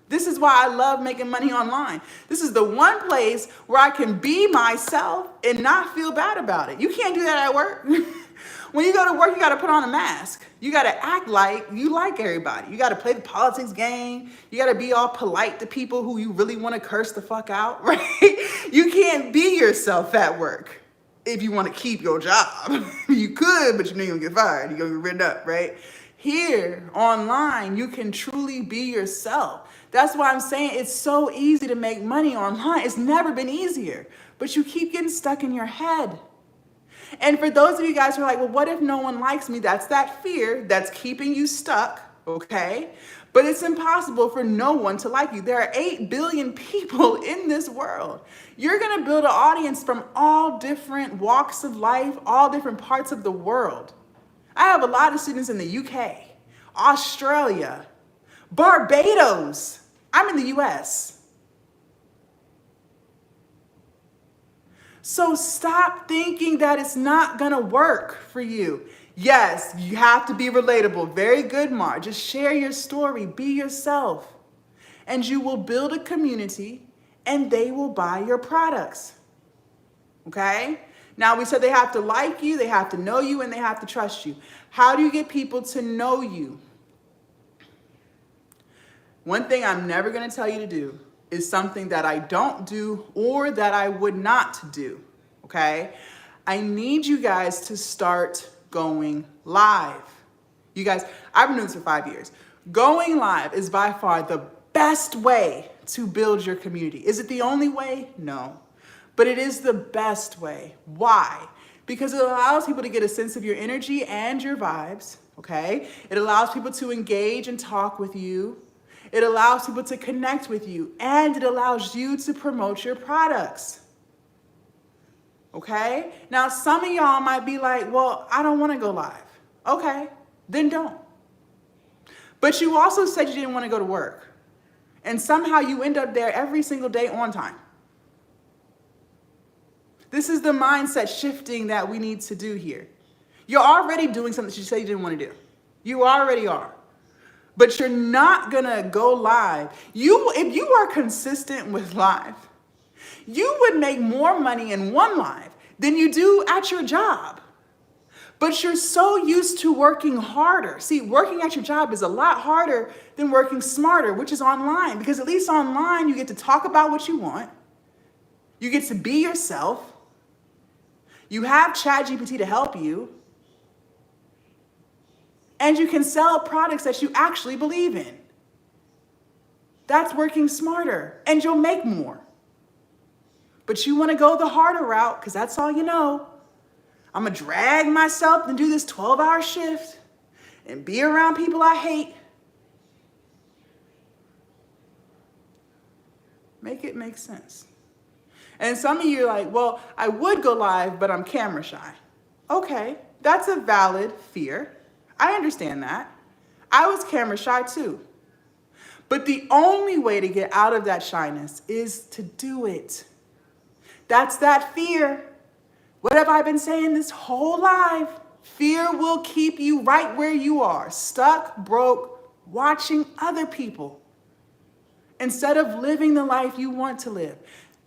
[SPEAKER 1] This is why I love making money online. This is the one place where I can be myself and not feel bad about it. You can't do that at work. When you go to work, you got to put on a mask. You got to act like you like everybody. You got to play the politics game. You got to be all polite to people who you really want to curse the fuck out, right? You can't be yourself at work if you want to keep your job. You could, but you know you're going to get fired. You're going to get written up, right? Here, online, you can truly be yourself. That's why I'm saying it's so easy to make money online. It's never been easier. But you keep getting stuck in your head. And for those of you guys who are like, well, what if no one likes me? That's that fear that's keeping you stuck, okay? But it's impossible for no one to like you. There are 8 billion people in this world. You're going to build an audience from all different walks of life, all different parts of the world. I have a lot of students in the UK, Australia, Barbados. I'm in the US. So stop thinking that it's not going to work for you. Yes, you have to be relatable. Very good, Mar. Just share your story. Be yourself. And you will build a community and they will buy your products. Okay? Now, we said they have to like you, they have to know you, and they have to trust you. How do you get people to know you? One thing I'm never going to tell you to do is something that I don't do or that I would not do, okay? I need you guys to start going live. You guys, I've been doing this for 5 years. Going live is by far the best way to build your community. Is it the only way? No. But it is the best way. Why? Because it allows people to get a sense of your energy and your vibes, okay? It allows people to engage and talk with you. It allows people to connect with you, and it allows you to promote your products. Okay? Now, some of y'all might be like, well, I don't want to go live. Okay, then don't. But you also said you didn't want to go to work. And somehow you end up there every single day on time. This is the mindset shifting that we need to do here. You're already doing something that you said you didn't want to do. You already are. But you're not going to go live. If you are consistent with live, you would make more money in one live than you do at your job. But you're so used to working harder. See, working at your job is a lot harder than working smarter, which is online. Because at least online, you get to talk about what you want. You get to be yourself. You have ChatGPT to help you. And you can sell products that you actually believe in. That's working smarter. And you'll make more. But you want to go the harder route because that's all you know. I'm going to drag myself and do this 12-hour shift and be around people I hate. Make it make sense. And some of you are like, well, I would go live, but I'm camera shy. Okay, that's a valid fear. I understand that. I was camera shy too. But the only way to get out of that shyness is to do it. That's that fear. What have I been saying this whole life? Fear will keep you right where you are, stuck, broke, watching other people, instead of living the life you want to live.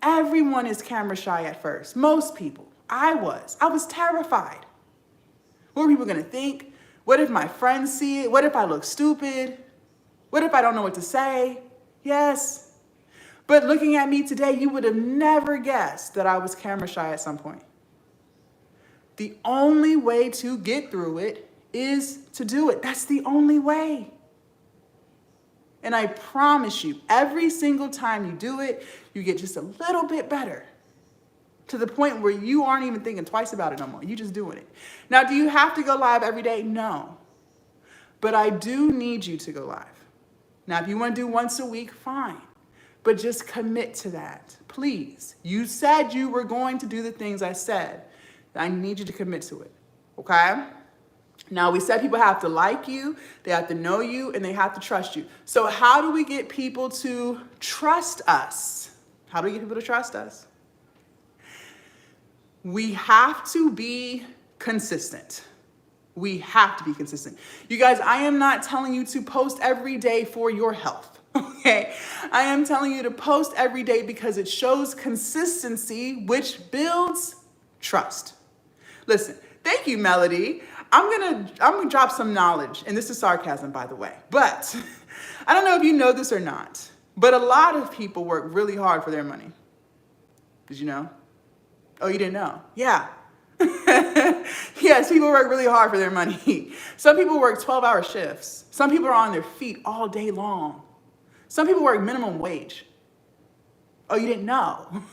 [SPEAKER 1] Everyone is camera shy at first. Most people. I was terrified. What are people going to think? What if my friends see it? What if I look stupid? What if I don't know what to say? Yes. But looking at me today, you would have never guessed that I was camera shy at some point. The only way to get through it is to do it. That's the only way. And I promise you, every single time you do it, you get just a little bit better, to the point where you aren't even thinking twice about it no more. You're just doing it. Now, do you have to go live every day? No. But I do need you to go live. Now, if you want to do once a week, fine. But just commit to that, please. You said you were going to do the things I said. I need you to commit to it, okay? Now, we said people have to like you, they have to know you, and they have to trust you. So how do we get people to trust us? How do we get people to trust us? We have to be consistent. We have to be consistent. You guys, I am not telling you to post every day for your health, okay? I am telling you to post every day because it shows consistency, which builds trust. Listen, thank you, Melody. I'm gonna drop some knowledge, and this is sarcasm, by the way. But I don't know if you know this or not, but a lot of people work really hard for their money. Did you know? Oh, you didn't know? Yeah. Yes, people work really hard for their money. Some people work 12-hour shifts. Some people are on their feet all day long. Some people work minimum wage. Oh, you didn't know?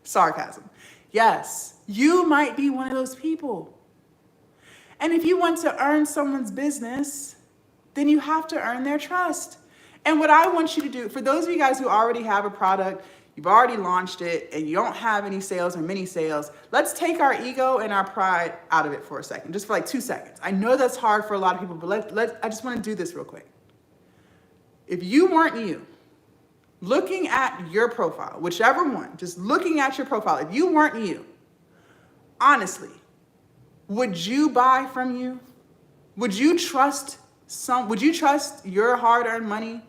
[SPEAKER 1] Sarcasm. Yes, you might be one of those people. And if you want to earn someone's business, then you have to earn their trust. And what I want you to do, for those of you guys who already have a product, you've already launched it, and you don't have any sales or mini sales, let's take our ego and our pride out of it for a second, just for like 2 seconds. I know that's hard for a lot of people, but I just want to do this real quick. If you weren't you, looking at your profile, whichever one, just looking at your profile, if you weren't you, honestly, would you buy from you? Would you trust your hard-earned money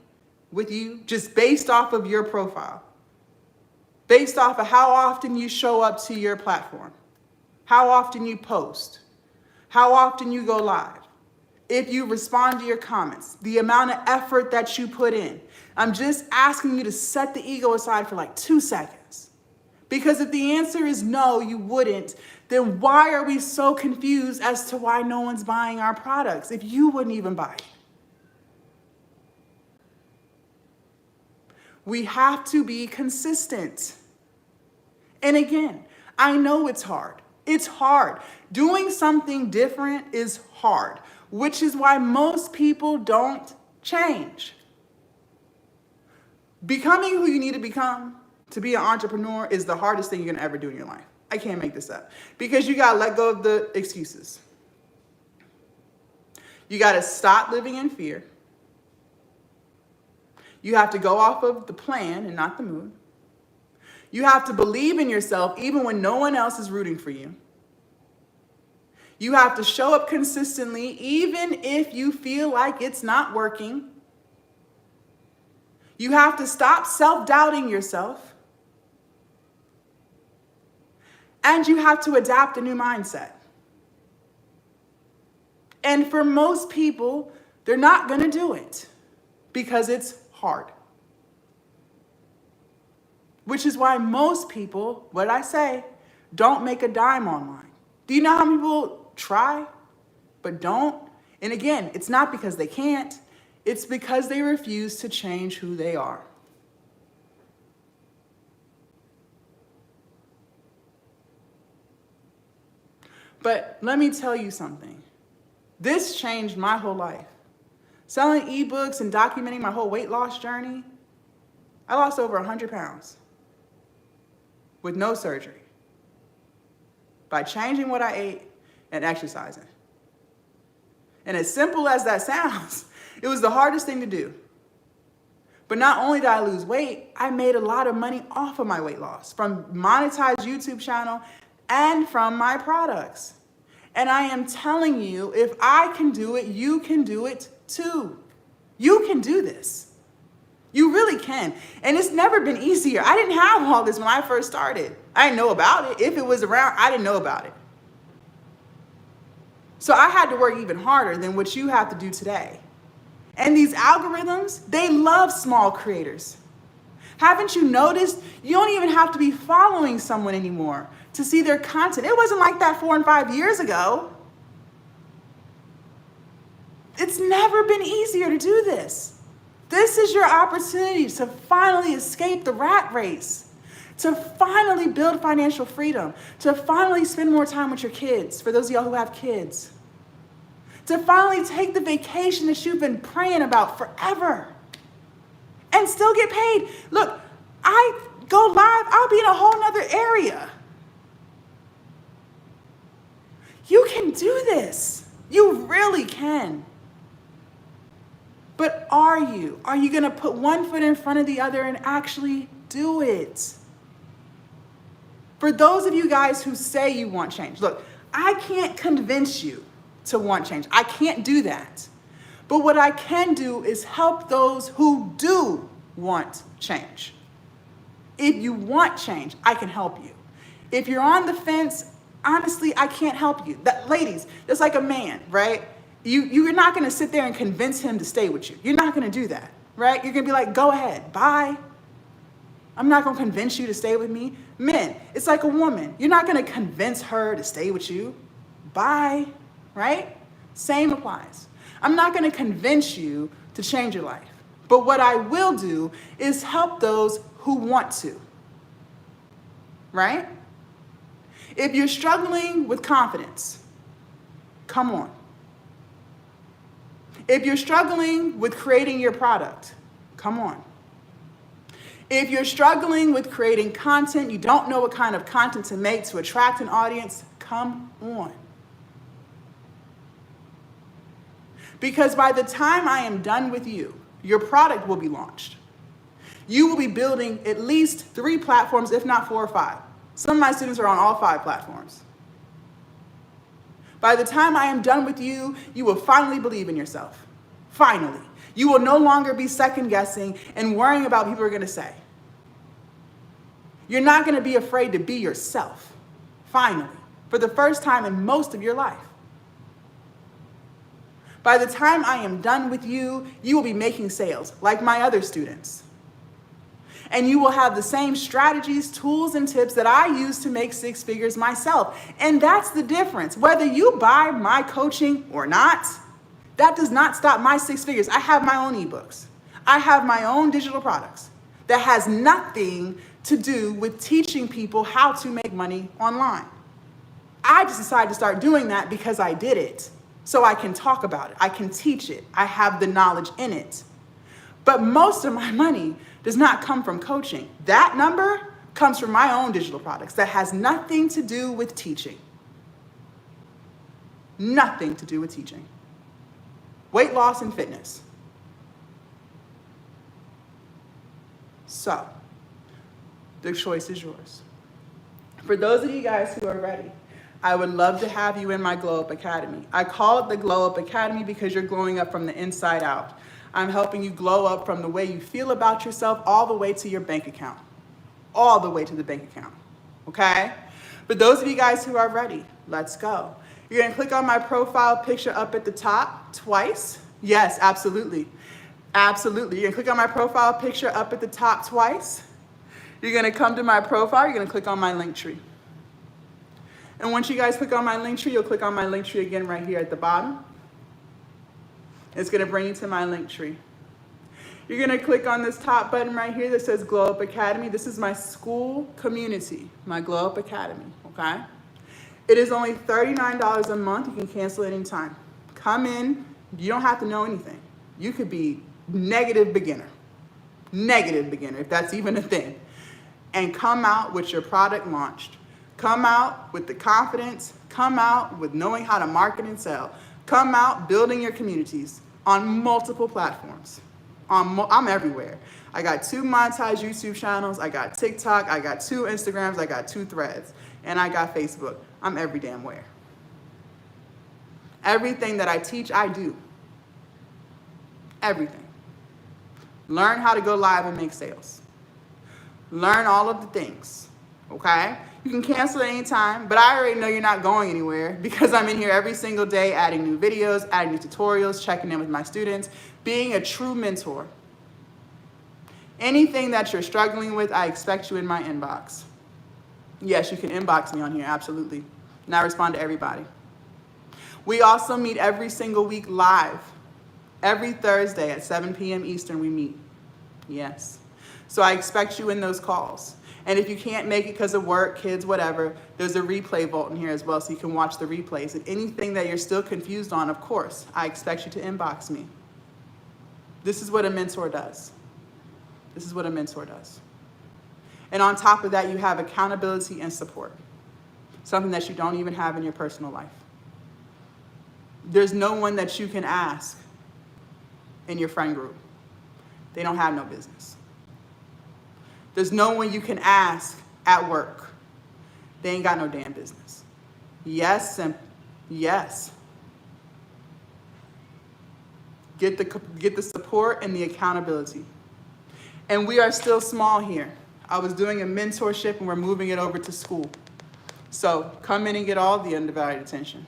[SPEAKER 1] with you just based off of your profile? Based off of how often you show up to your platform, how often you post, how often you go live, if you respond to your comments, the amount of effort that you put in. I'm just asking you to set the ego aside for like 2 seconds. Because if the answer is no, you wouldn't, then why are we so confused as to why no one's buying our products if you wouldn't even buy it? We have to be consistent. And again, I know it's hard. It's hard. Doing something different is hard, which is why most people don't change. Becoming who you need to become to be an entrepreneur is the hardest thing you're going to ever do in your life. I can't make this up. Because you got to let go of the excuses. You got to stop living in fear. You have to go off of the plan and not the mood. You have to believe in yourself even when no one else is rooting for you. You have to show up consistently even if you feel like it's not working. You have to stop self-doubting yourself. And you have to adapt a new mindset. And for most people, they're not going to do it because it's hard. Which is why most people, what did I say, don't make a dime online. Do you know how many people try but don't? And again, it's not because they can't. It's because they refuse to change who they are. But let me tell you something. This changed my whole life. Selling eBooks and documenting my whole weight loss journey, I lost over 100 pounds with no surgery by changing what I ate and exercising. And as simple as that sounds, it was the hardest thing to do. But not only did I lose weight, I made a lot of money off of my weight loss from monetized YouTube channel and from my products. And I am telling you, if I can do it, you can do it too. You can do this. You really can. And it's never been easier. I didn't have all this when I first started. I didn't know about it. If it was around, I didn't know about it. So I had to work even harder than what you have to do today. And these algorithms, they love small creators. Haven't you noticed? You don't even have to be following someone anymore to see their content. It wasn't like that 4 and 5 years ago. It's never been easier to do this. This is your opportunity to finally escape the rat race, to finally build financial freedom, to finally spend more time with your kids, for those of y'all who have kids, to finally take the vacation that you've been praying about forever and still get paid. Look, I go live, I'll be in a whole nother area. You can do this. You really can. But are you? Are you going to put one foot in front of the other and actually do it? For those of you guys who say you want change, look, I can't convince you to want change. I can't do that. But what I can do is help those who do want change. If you want change, I can help you. If you're on the fence, honestly, I can't help you. Ladies, it's like a man, right? You're not going to sit there and convince him to stay with you. You're not going to do that, right? You're going to be like, go ahead, bye. I'm not going to convince you to stay with me. Men, it's like a woman. You're not going to convince her to stay with you. Bye, right? Same applies. I'm not going to convince you to change your life. But what I will do is help those who want to, right? If you're struggling with confidence, come on. If you're struggling with creating your product, come on. If you're struggling with creating content, you don't know what kind of content to make to attract an audience, come on. Because by the time I am done with you, your product will be launched. You will be building at least 3 platforms, if not 4 or 5. Some of my students are on all 5 platforms. By the time I am done with you, you will finally believe in yourself. Finally. You will no longer be second guessing and worrying about what people are going to say. You're not going to be afraid to be yourself. Finally. For the first time in most of your life. By the time I am done with you, you will be making sales like my other students. And you will have the same strategies, tools, and tips that I use to make 6 figures myself. And that's the difference. Whether you buy my coaching or not, that does not stop my 6 figures. I have my own eBooks. I have my own digital products that has nothing to do with teaching people how to make money online. I just decided to start doing that because I did it. So I can talk about it. I can teach it. I have the knowledge in it. But most of my money does not come from coaching. That number comes from my own digital products that has nothing to do with teaching. Nothing to do with teaching. Weight loss and fitness. So, the choice is yours. For those of you guys who are ready, I would love to have you in my Glow Up Academy. I call it the Glow Up Academy because you're glowing up from the inside out. I'm helping you glow up from the way you feel about yourself all the way to your bank account. All the way to the bank account, okay? For those of you guys who are ready, let's go. You're gonna click on my profile picture up at the top twice. Yes, absolutely. Absolutely. You're gonna click on my profile picture up at the top twice. You're gonna come to my profile, you're gonna click on my link tree. And once you guys click on my link tree, you'll click on my link tree again right here at the bottom. It's gonna bring you to my link tree. You're gonna click on this top button right here that says Glow Up Academy. This is my Skool community, my Glow Up Academy, okay? It is only $39 a month. You can cancel anytime. Come in, you don't have to know anything. You could be negative beginner, if that's even a thing. And come out with your product launched. Come out with the confidence, come out with knowing how to market and sell. Come out building your communities on multiple platforms. I'm everywhere. I got 2 monetized YouTube channels, I got TikTok, I got 2 Instagrams, I got 2 Threads, and I got Facebook. I'm every damn where. Everything that I teach, I do. Everything. Learn how to go live and make sales. Learn all of the things, okay? You can cancel at any time, but I already know you're not going anywhere because I'm in here every single day adding new videos, adding new tutorials, checking in with my students, being a true mentor. Anything that you're struggling with, I expect you in my inbox. Yes, you can inbox me on here, absolutely. And I respond to everybody. We also meet every single week live. Every Thursday at 7 p.m. Eastern, we meet. Yes. So I expect you in those calls. And if you can't make it because of work, kids, whatever, there's a replay vault in here as well so you can watch the replays. And anything that you're still confused on, of course, I expect you to inbox me. This is what a mentor does. This is what a mentor does. And on top of that, you have accountability and support. Something that you don't even have in your personal life. There's no one that you can ask in your friend group. They don't have no business. There's no one you can ask at work. They ain't got no damn business. Yes, and yes. Get the support and the accountability. And we are still small here. I was doing a mentorship and we're moving it over to Skool. So come in and get all the undivided attention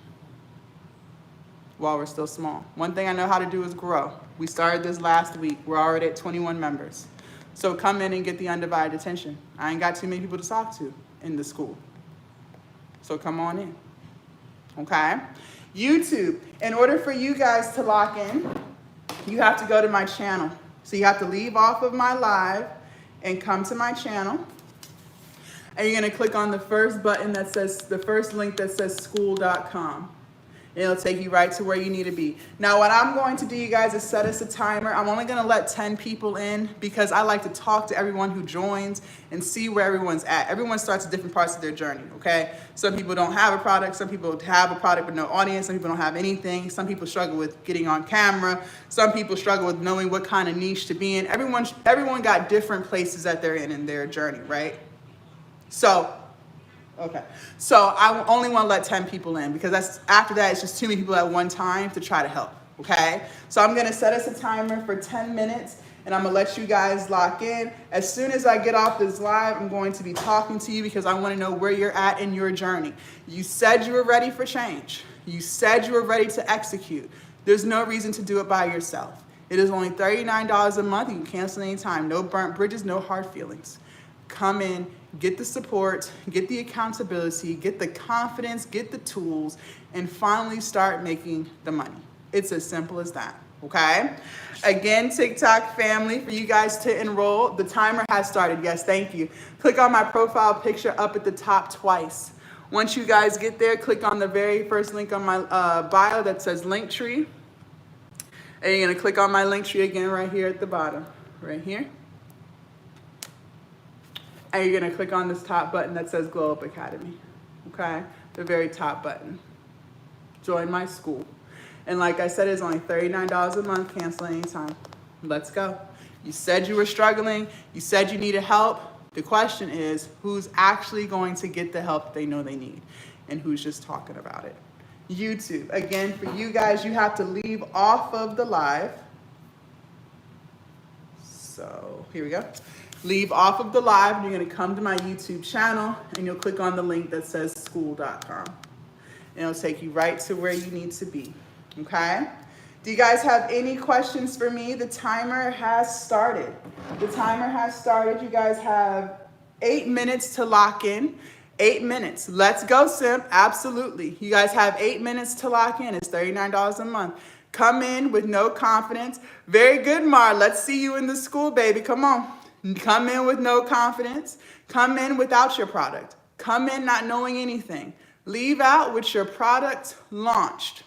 [SPEAKER 1] while we're still small. One thing I know how to do is grow. We started this last week. We're already at 21 members. So come in and get the undivided attention. I ain't got too many people to talk to in the Skool. So come on in, okay? YouTube, in order for you guys to lock in, you have to go to my channel. So you have to leave off of my live and come to my channel. And you're gonna click on the first button that says, the first link that says skool.com. It'll take you right to where you need to be. Now, what I'm going to do, you guys, is set us a timer. I'm only gonna let 10 people in because I like to talk to everyone who joins and see where everyone's at. Everyone starts at different parts of their journey, okay? Some people don't have a product, some people have a product but no audience, some people don't have anything, some people struggle with getting on camera, some people struggle with knowing what kind of niche to be in. Everyone got different places that they're in their journey, right? So, okay, so I only want to let 10 people in because after that, it's just too many people at one time to try to help, okay? So I'm gonna set us a timer for 10 minutes and I'm gonna let you guys lock in. As soon as I get off this live, I'm going to be talking to you because I wanna know where you're at in your journey. You said you were ready for change. You said you were ready to execute. There's no reason to do it by yourself. It is only $39 a month. You can cancel anytime. No burnt bridges, no hard feelings. Come in, get the support, get the accountability, get the confidence, get the tools, and finally start making the money. It's as simple as that, okay? Again, TikTok family, for you guys to enroll, the timer has started. Yes, thank you. Click on my profile picture up at the top twice. Once you guys get there, click on the very first link on my bio that says Linktree. And you're gonna click on my Linktree again right here at the bottom, right here. And you're gonna click on this top button that says Glow Up Academy, okay? The very top button. Join my school. And like I said, it's only $39 a month, cancel anytime. Let's go. You said you were struggling, you said you needed help. The question is, who's actually going to get the help they know they need? And who's just talking about it? YouTube. Again, for you guys, you have to leave off of the live. So here we go. Leave off of the live, and you're gonna come to my YouTube channel, and you'll click on the link that says Skool.com. And it'll take you right to where you need to be, okay? Do you guys have any questions for me? The timer has started. The timer has started. You guys have 8 minutes to lock in. 8 minutes. Let's go, simp. Absolutely. You guys have 8 minutes to lock in. It's $39 a month. Come in with no confidence. Very good, Mar. Let's see you in the school, baby. Come on. Come in with no confidence. Come in without your product. Come in not knowing anything. Leave out with your product launched.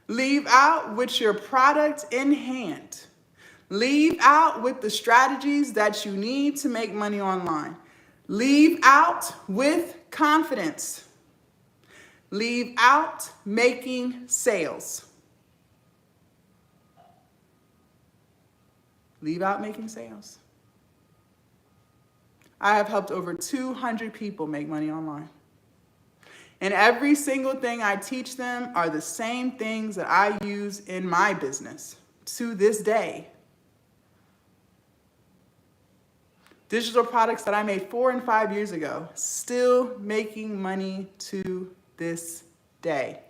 [SPEAKER 1] Leave out with your product in hand. Leave out with the strategies that you need to make money online. Leave out with confidence. Leave out making sales. Leave out making sales. I have helped over 200 people make money online. And every single thing I teach them are the same things that I use in my business to this day. Digital products that I made 4 and 5 years ago, still making money to this day.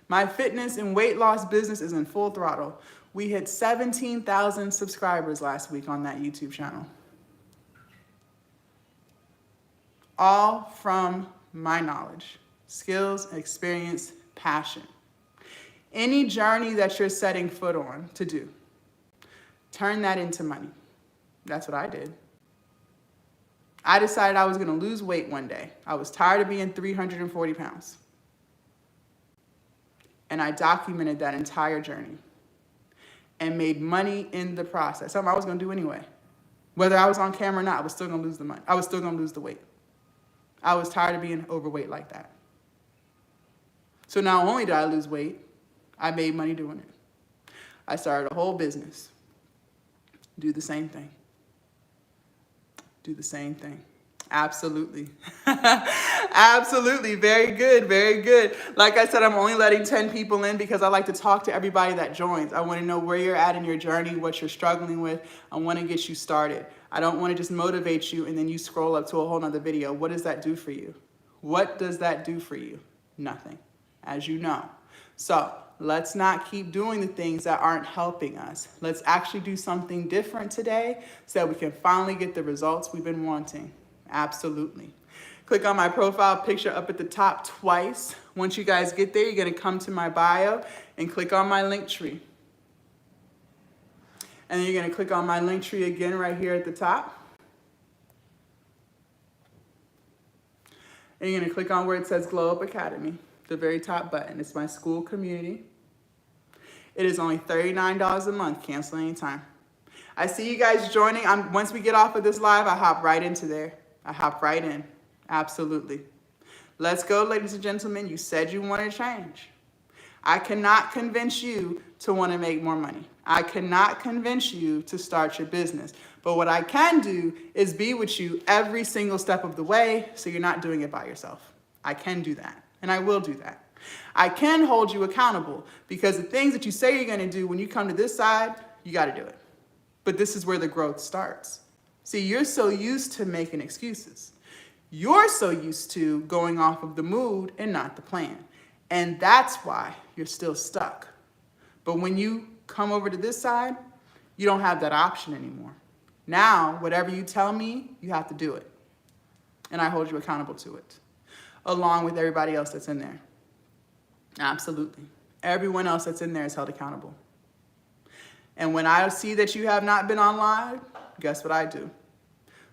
[SPEAKER 1] My fitness and weight loss business is in full throttle. We hit 17,000 subscribers last week on that YouTube channel. All from my knowledge, skills, experience, passion. Any journey that you're setting foot on to do, turn that into money. That's what I did. I decided I was gonna lose weight one day. I was tired of being 340 pounds. And I documented that entire journey and made money in the process. Something I was gonna do anyway. Whether I was on camera or not, I was still gonna lose the money. I was still gonna lose the weight. I was tired of being overweight like that. So not only did I lose weight, I made money doing it. I started a whole business. Do the same thing. Do the same thing. Absolutely. Absolutely. Very good. Very good. Like I said, I'm only letting 10 people in because I like to talk to everybody that joins. I want to know where you're at in your journey, what you're struggling with. I want to get you started. I don't want to just motivate you and then you scroll up to a whole nother video. What does that do for you? What does that do for you? Nothing, as you know. So let's not keep doing the things that aren't helping us. Let's actually do something different today so that we can finally get the results we've been wanting. Absolutely. Click on my profile picture up at the top twice. Once you guys get there, you're going to come to my bio and click on my link tree. And then you're going to click on my link tree again right here at the top. And you're going to click on where it says Glow Up Academy, the very top button. It's my school community. It is only $39 a month. Cancel anytime. I see you guys joining. Once we get off of this live, I hop right into there. I hop right in. Absolutely. Let's go, ladies and gentlemen. You said you wanted change. I cannot convince you to want to make more money. I cannot convince you to start your business. But what I can do is be with you every single step of the way so you're not doing it by yourself. I can do that, and I will do that. I can hold you accountable because the things that you say you're going to do when you come to this side, you got to do it. But this is where the growth starts. See, you're so used to making excuses. You're so used to going off of the mood and not the plan. And that's why you're still stuck. But when you come over to this side, you don't have that option anymore. Now, whatever you tell me, you have to do it. And I hold you accountable to it, along with everybody else that's in there. Absolutely. Everyone else that's in there is held accountable. And when I see that you have not been online, guess what I do?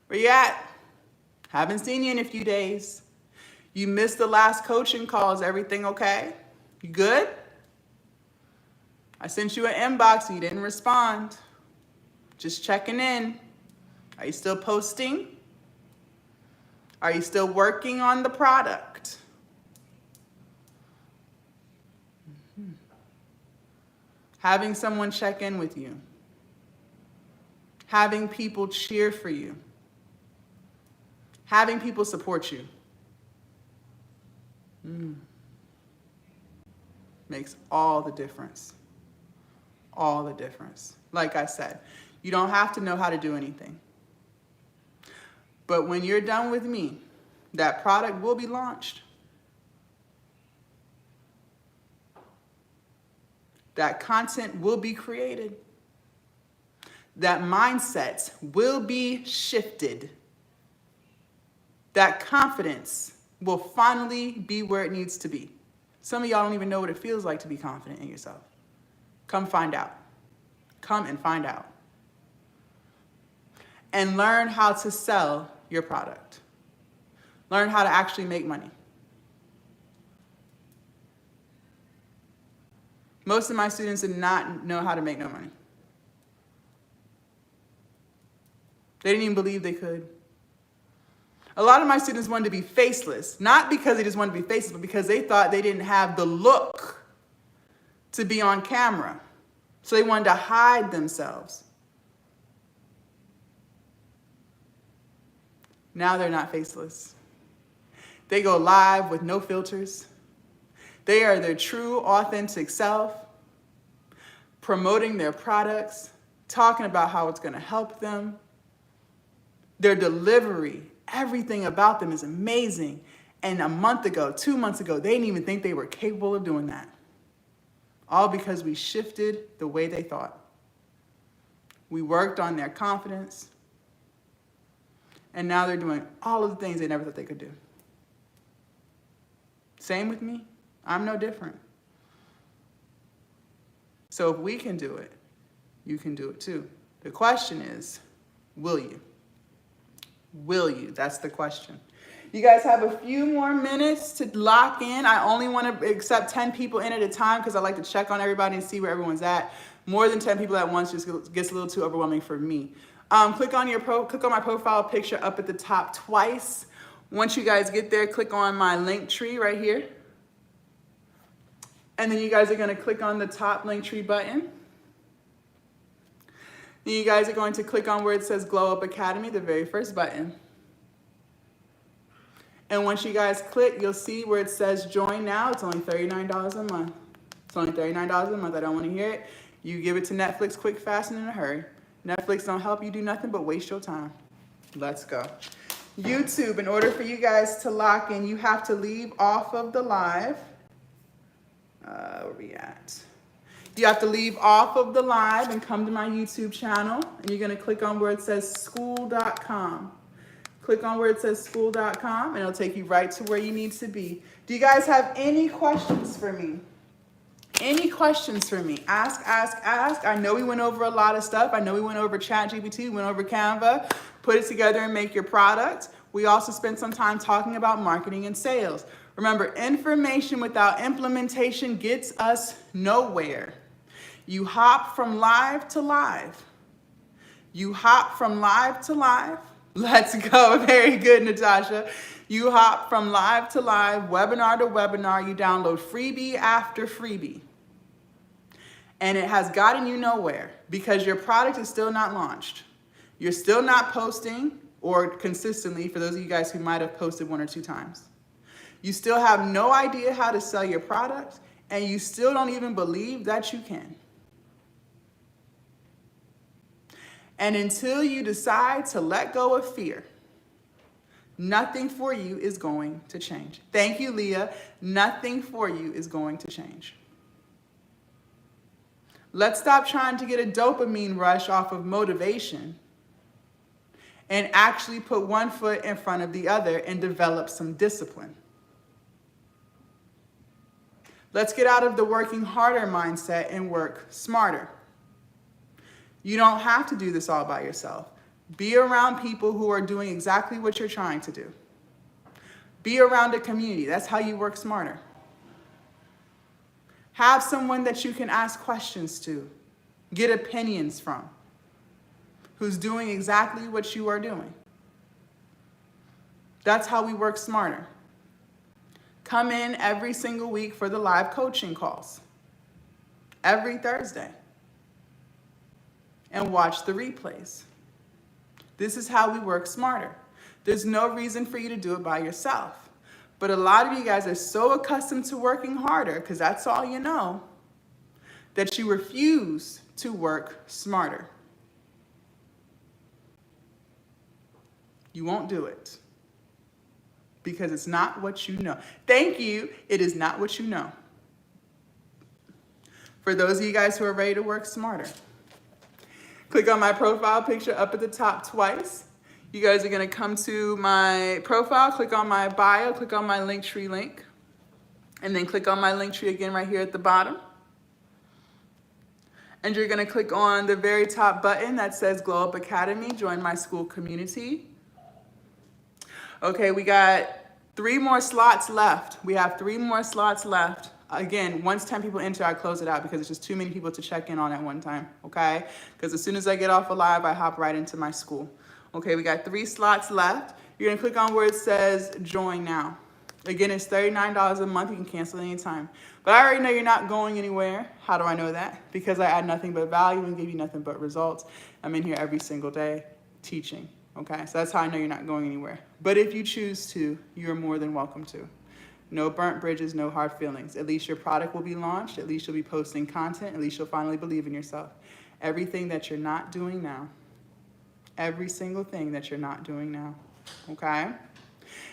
[SPEAKER 1] Where you at? Haven't seen you in a few days. You missed the last coaching call. Is everything okay? You good? I sent you an inbox and you didn't respond. Just checking in. Are you still posting? Are you still working on the product? Having someone check in with you. Having people cheer for you. Having people support you. Makes all the difference. All the difference. Like I said, you don't have to know how to do anything. But when you're done with me, that product will be launched. That content will be created. That mindset will be shifted. That confidence will finally be where it needs to be. Some of y'all don't even know what it feels like to be confident in yourself. Come find out. Come and find out. And learn how to sell your product. Learn how to actually make money. Most of my students did not know how to make no money. They didn't even believe they could. A lot of my students wanted to be faceless, not because they just wanted to be faceless, but because they thought they didn't have the look to be on camera. So they wanted to hide themselves. Now they're not faceless. They go live with no filters. They are their true, authentic self, promoting their products, talking about how it's going to help them. Their delivery, everything about them is amazing. And a month ago, 2 months ago, they didn't even think they were capable of doing that. All because we shifted the way they thought. We worked on their confidence. And now they're doing all of the things they never thought they could do. Same with me. I'm no different. So if we can do it, you can do it too. The question is, will you? Will you? That's the question. You guys have a few more minutes to lock in. I only want to accept 10 people in at a time because I like to check on everybody and see where everyone's at. More than 10 people at once just gets a little too overwhelming for me. Click on my profile picture up at the top twice. Once you guys get there, click on my link tree right here. And then you guys are going to click on the top link tree button. Then you guys are going to click on where it says Glow Up Academy, the very first button. And once you guys click, you'll see where it says join now. It's only $39 a month. It's only $39 a month. I don't want to hear it. You give it to Netflix quick, fast, and in a hurry. Netflix don't help you do nothing but waste your time. Let's go. YouTube, in order for you guys to lock in, you have to leave off of the live. Where we at? You have to leave off of the live and come to my YouTube channel. And you're going to click on where it says Skool.com. Click on where it says Skool.com and it'll take you right to where you need to be. Do you guys have any questions for me? Any questions for me? Ask, ask, ask. I know we went over a lot of stuff. I know we went over ChatGPT, we went over Canva, put it together and make your product. We also spent some time talking about marketing and sales. Remember, information without implementation gets us nowhere. You hop from live to live. You hop from live to live. Let's go. Very good, Natasha. You hop from live to live, webinar to webinar. You download freebie after freebie. And it has gotten you nowhere because your product is still not launched. You're still not posting or consistently, for those of you guys who might have posted 1 or 2 times. You still have no idea how to sell your product, and you still don't even believe that you can. And until you decide to let go of fear, nothing for you is going to change. Thank you, Leah. Nothing for you is going to change. Let's stop trying to get a dopamine rush off of motivation and actually put one foot in front of the other and develop some discipline. Let's get out of the working harder mindset and work smarter. You don't have to do this all by yourself. Be around people who are doing exactly what you're trying to do. Be around a community. That's how you work smarter. Have someone that you can ask questions to, get opinions from. who's doing exactly what you are doing. That's how we work smarter. Come in every single week for the live coaching calls. Every Thursday. And watch the replays. This is how we work smarter. There's no reason for you to do it by yourself. But a lot of you guys are so accustomed to working harder, because that's all you know, that you refuse to work smarter. You won't do it. Because it's not what you know. Thank you. It is not what you know. For those of you guys who are ready to work smarter, click on my profile picture up at the top twice. You guys are going to come to my profile, click on my bio, click on my Linktree link, and then click on my Linktree again right here at the bottom. And you're going to click on the very top button that says Glow Up Academy, join my Skool community. Okay, we got 3 more slots left. We have 3 more slots left. Again, once 10 people enter, I close it out because it's just too many people to check in on at one time, okay? Because as soon as I get off of live, I hop right into my Skool. Okay, we got 3 slots left. You're gonna click on where it says join now. Again, it's $39 a month. You can cancel anytime. But I already know you're not going anywhere. How do I know that? Because I add nothing but value and give you nothing but results. I'm in here every single day teaching. Okay, so that's how I know you're not going anywhere. But if you choose to, you're more than welcome to. No burnt bridges, no hard feelings. At least your product will be launched. At least you'll be posting content. At least you'll finally believe in yourself. Everything that you're not doing now. Every single thing that you're not doing now. Okay?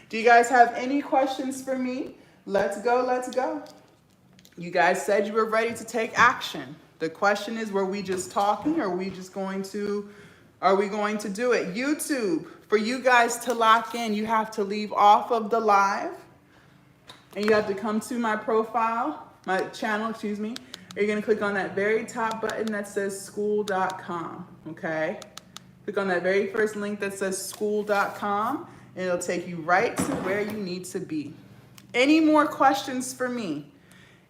[SPEAKER 1] Do you guys have any questions for me? Let's go, let's go. You guys said you were ready to take action. The question is, were we just talking, or are we just going to... Are we going to do it? YouTube, for you guys to lock in, you have to leave off of the live. And you have to come to my profile, my channel, excuse me. You're going to click on that very top button that says Skool.com, okay? Click on that very first link that says Skool.com, and it'll take you right to where you need to be. Any more questions for me?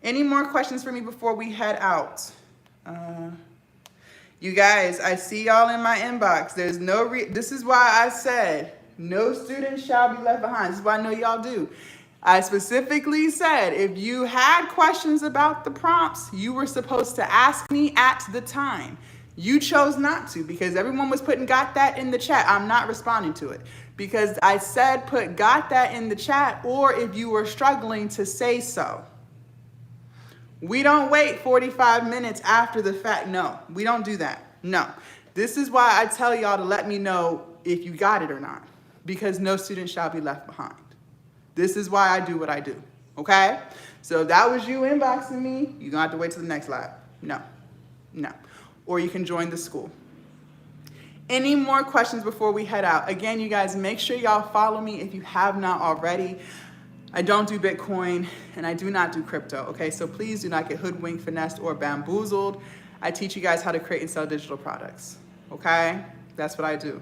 [SPEAKER 1] Any more questions for me before we head out? You guys, I see y'all in my inbox. There's no this is why I said no student shall be left behind. This is why I know y'all do. I specifically said if you had questions about the prompts, you were supposed to ask me at the time. You chose not to because everyone was putting got that in the chat. I'm not responding to it because I said put got that in the chat, or if you were struggling to say so. We don't wait 45 minutes after the fact. No, we don't do that. No. This is why I tell y'all to let me know if you got it or not, because no student shall be left behind. This is why I do what I do, okay? So if that was you inboxing me, you're gonna have to wait till the next live. No, no. Or you can join the Skool. Any more questions before we head out? Again, you guys, make sure y'all follow me if you have not already. I don't do Bitcoin and I do not do crypto, okay? So please do not get hoodwinked, finessed, or bamboozled. I teach you guys how to create and sell digital products, okay? That's what I do.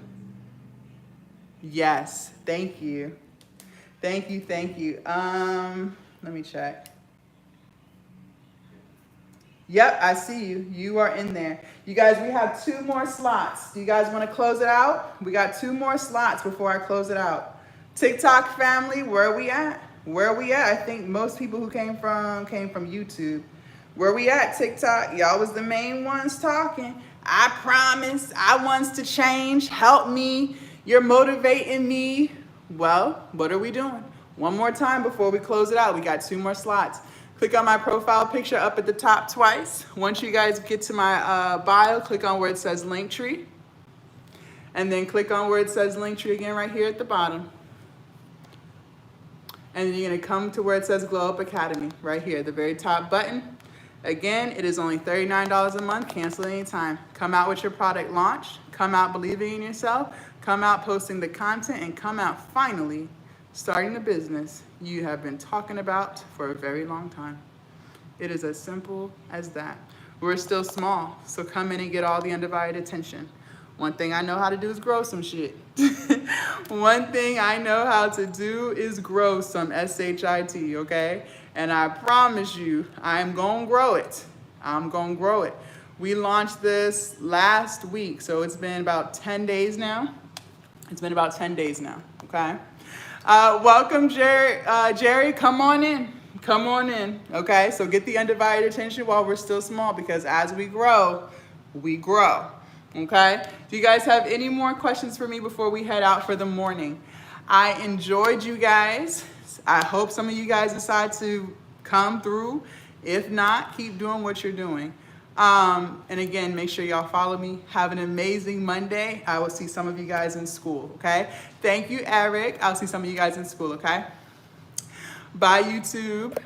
[SPEAKER 1] Yes, thank you. Thank you, thank you. Let me check. Yep, I see you. You are in there. You guys, we have 2 more slots. Do you guys want to close it out? We got 2 more slots before I close it out. TikTok family, where are we at? Where are we at? I think most people who came from YouTube. Where are we at, TikTok? Y'all was the main ones talking. I promise. I wants to change. Help me. You're motivating me. Well, what are we doing? One more time before we close it out. We got 2 more slots. Click on my profile picture up at the top twice. Once you guys get to my bio, click on where it says Linktree. And then click on where it says Linktree again right here at the bottom. And then you're gonna come to where it says Glow Up Academy, right here, the very top button. Again, it is only $39 a month, cancel anytime. Come out with your product launch, come out believing in yourself, come out posting the content, and come out finally starting the business you have been talking about for a very long time. It is as simple as that. We're still small, so come in and get all the undivided attention. One thing I know how to do is grow some shit. One thing I know how to do is grow some shit, okay? And I promise you, I'm gonna grow it. I'm gonna grow it. We launched this last week, so it's been about 10 days now. Okay? Welcome, Jerry, come on in, okay? So get the undivided attention while we're still small, because as we grow, okay? Do you guys have any more questions for me before we head out for the morning? I enjoyed you guys. I hope some of you guys decide to come through. If not, keep doing what you're doing. And again, make sure y'all follow me. Have an amazing Monday. I will see some of you guys in Skool, okay? Thank you, Eric. I'll see some of you guys in Skool, okay? Bye, YouTube.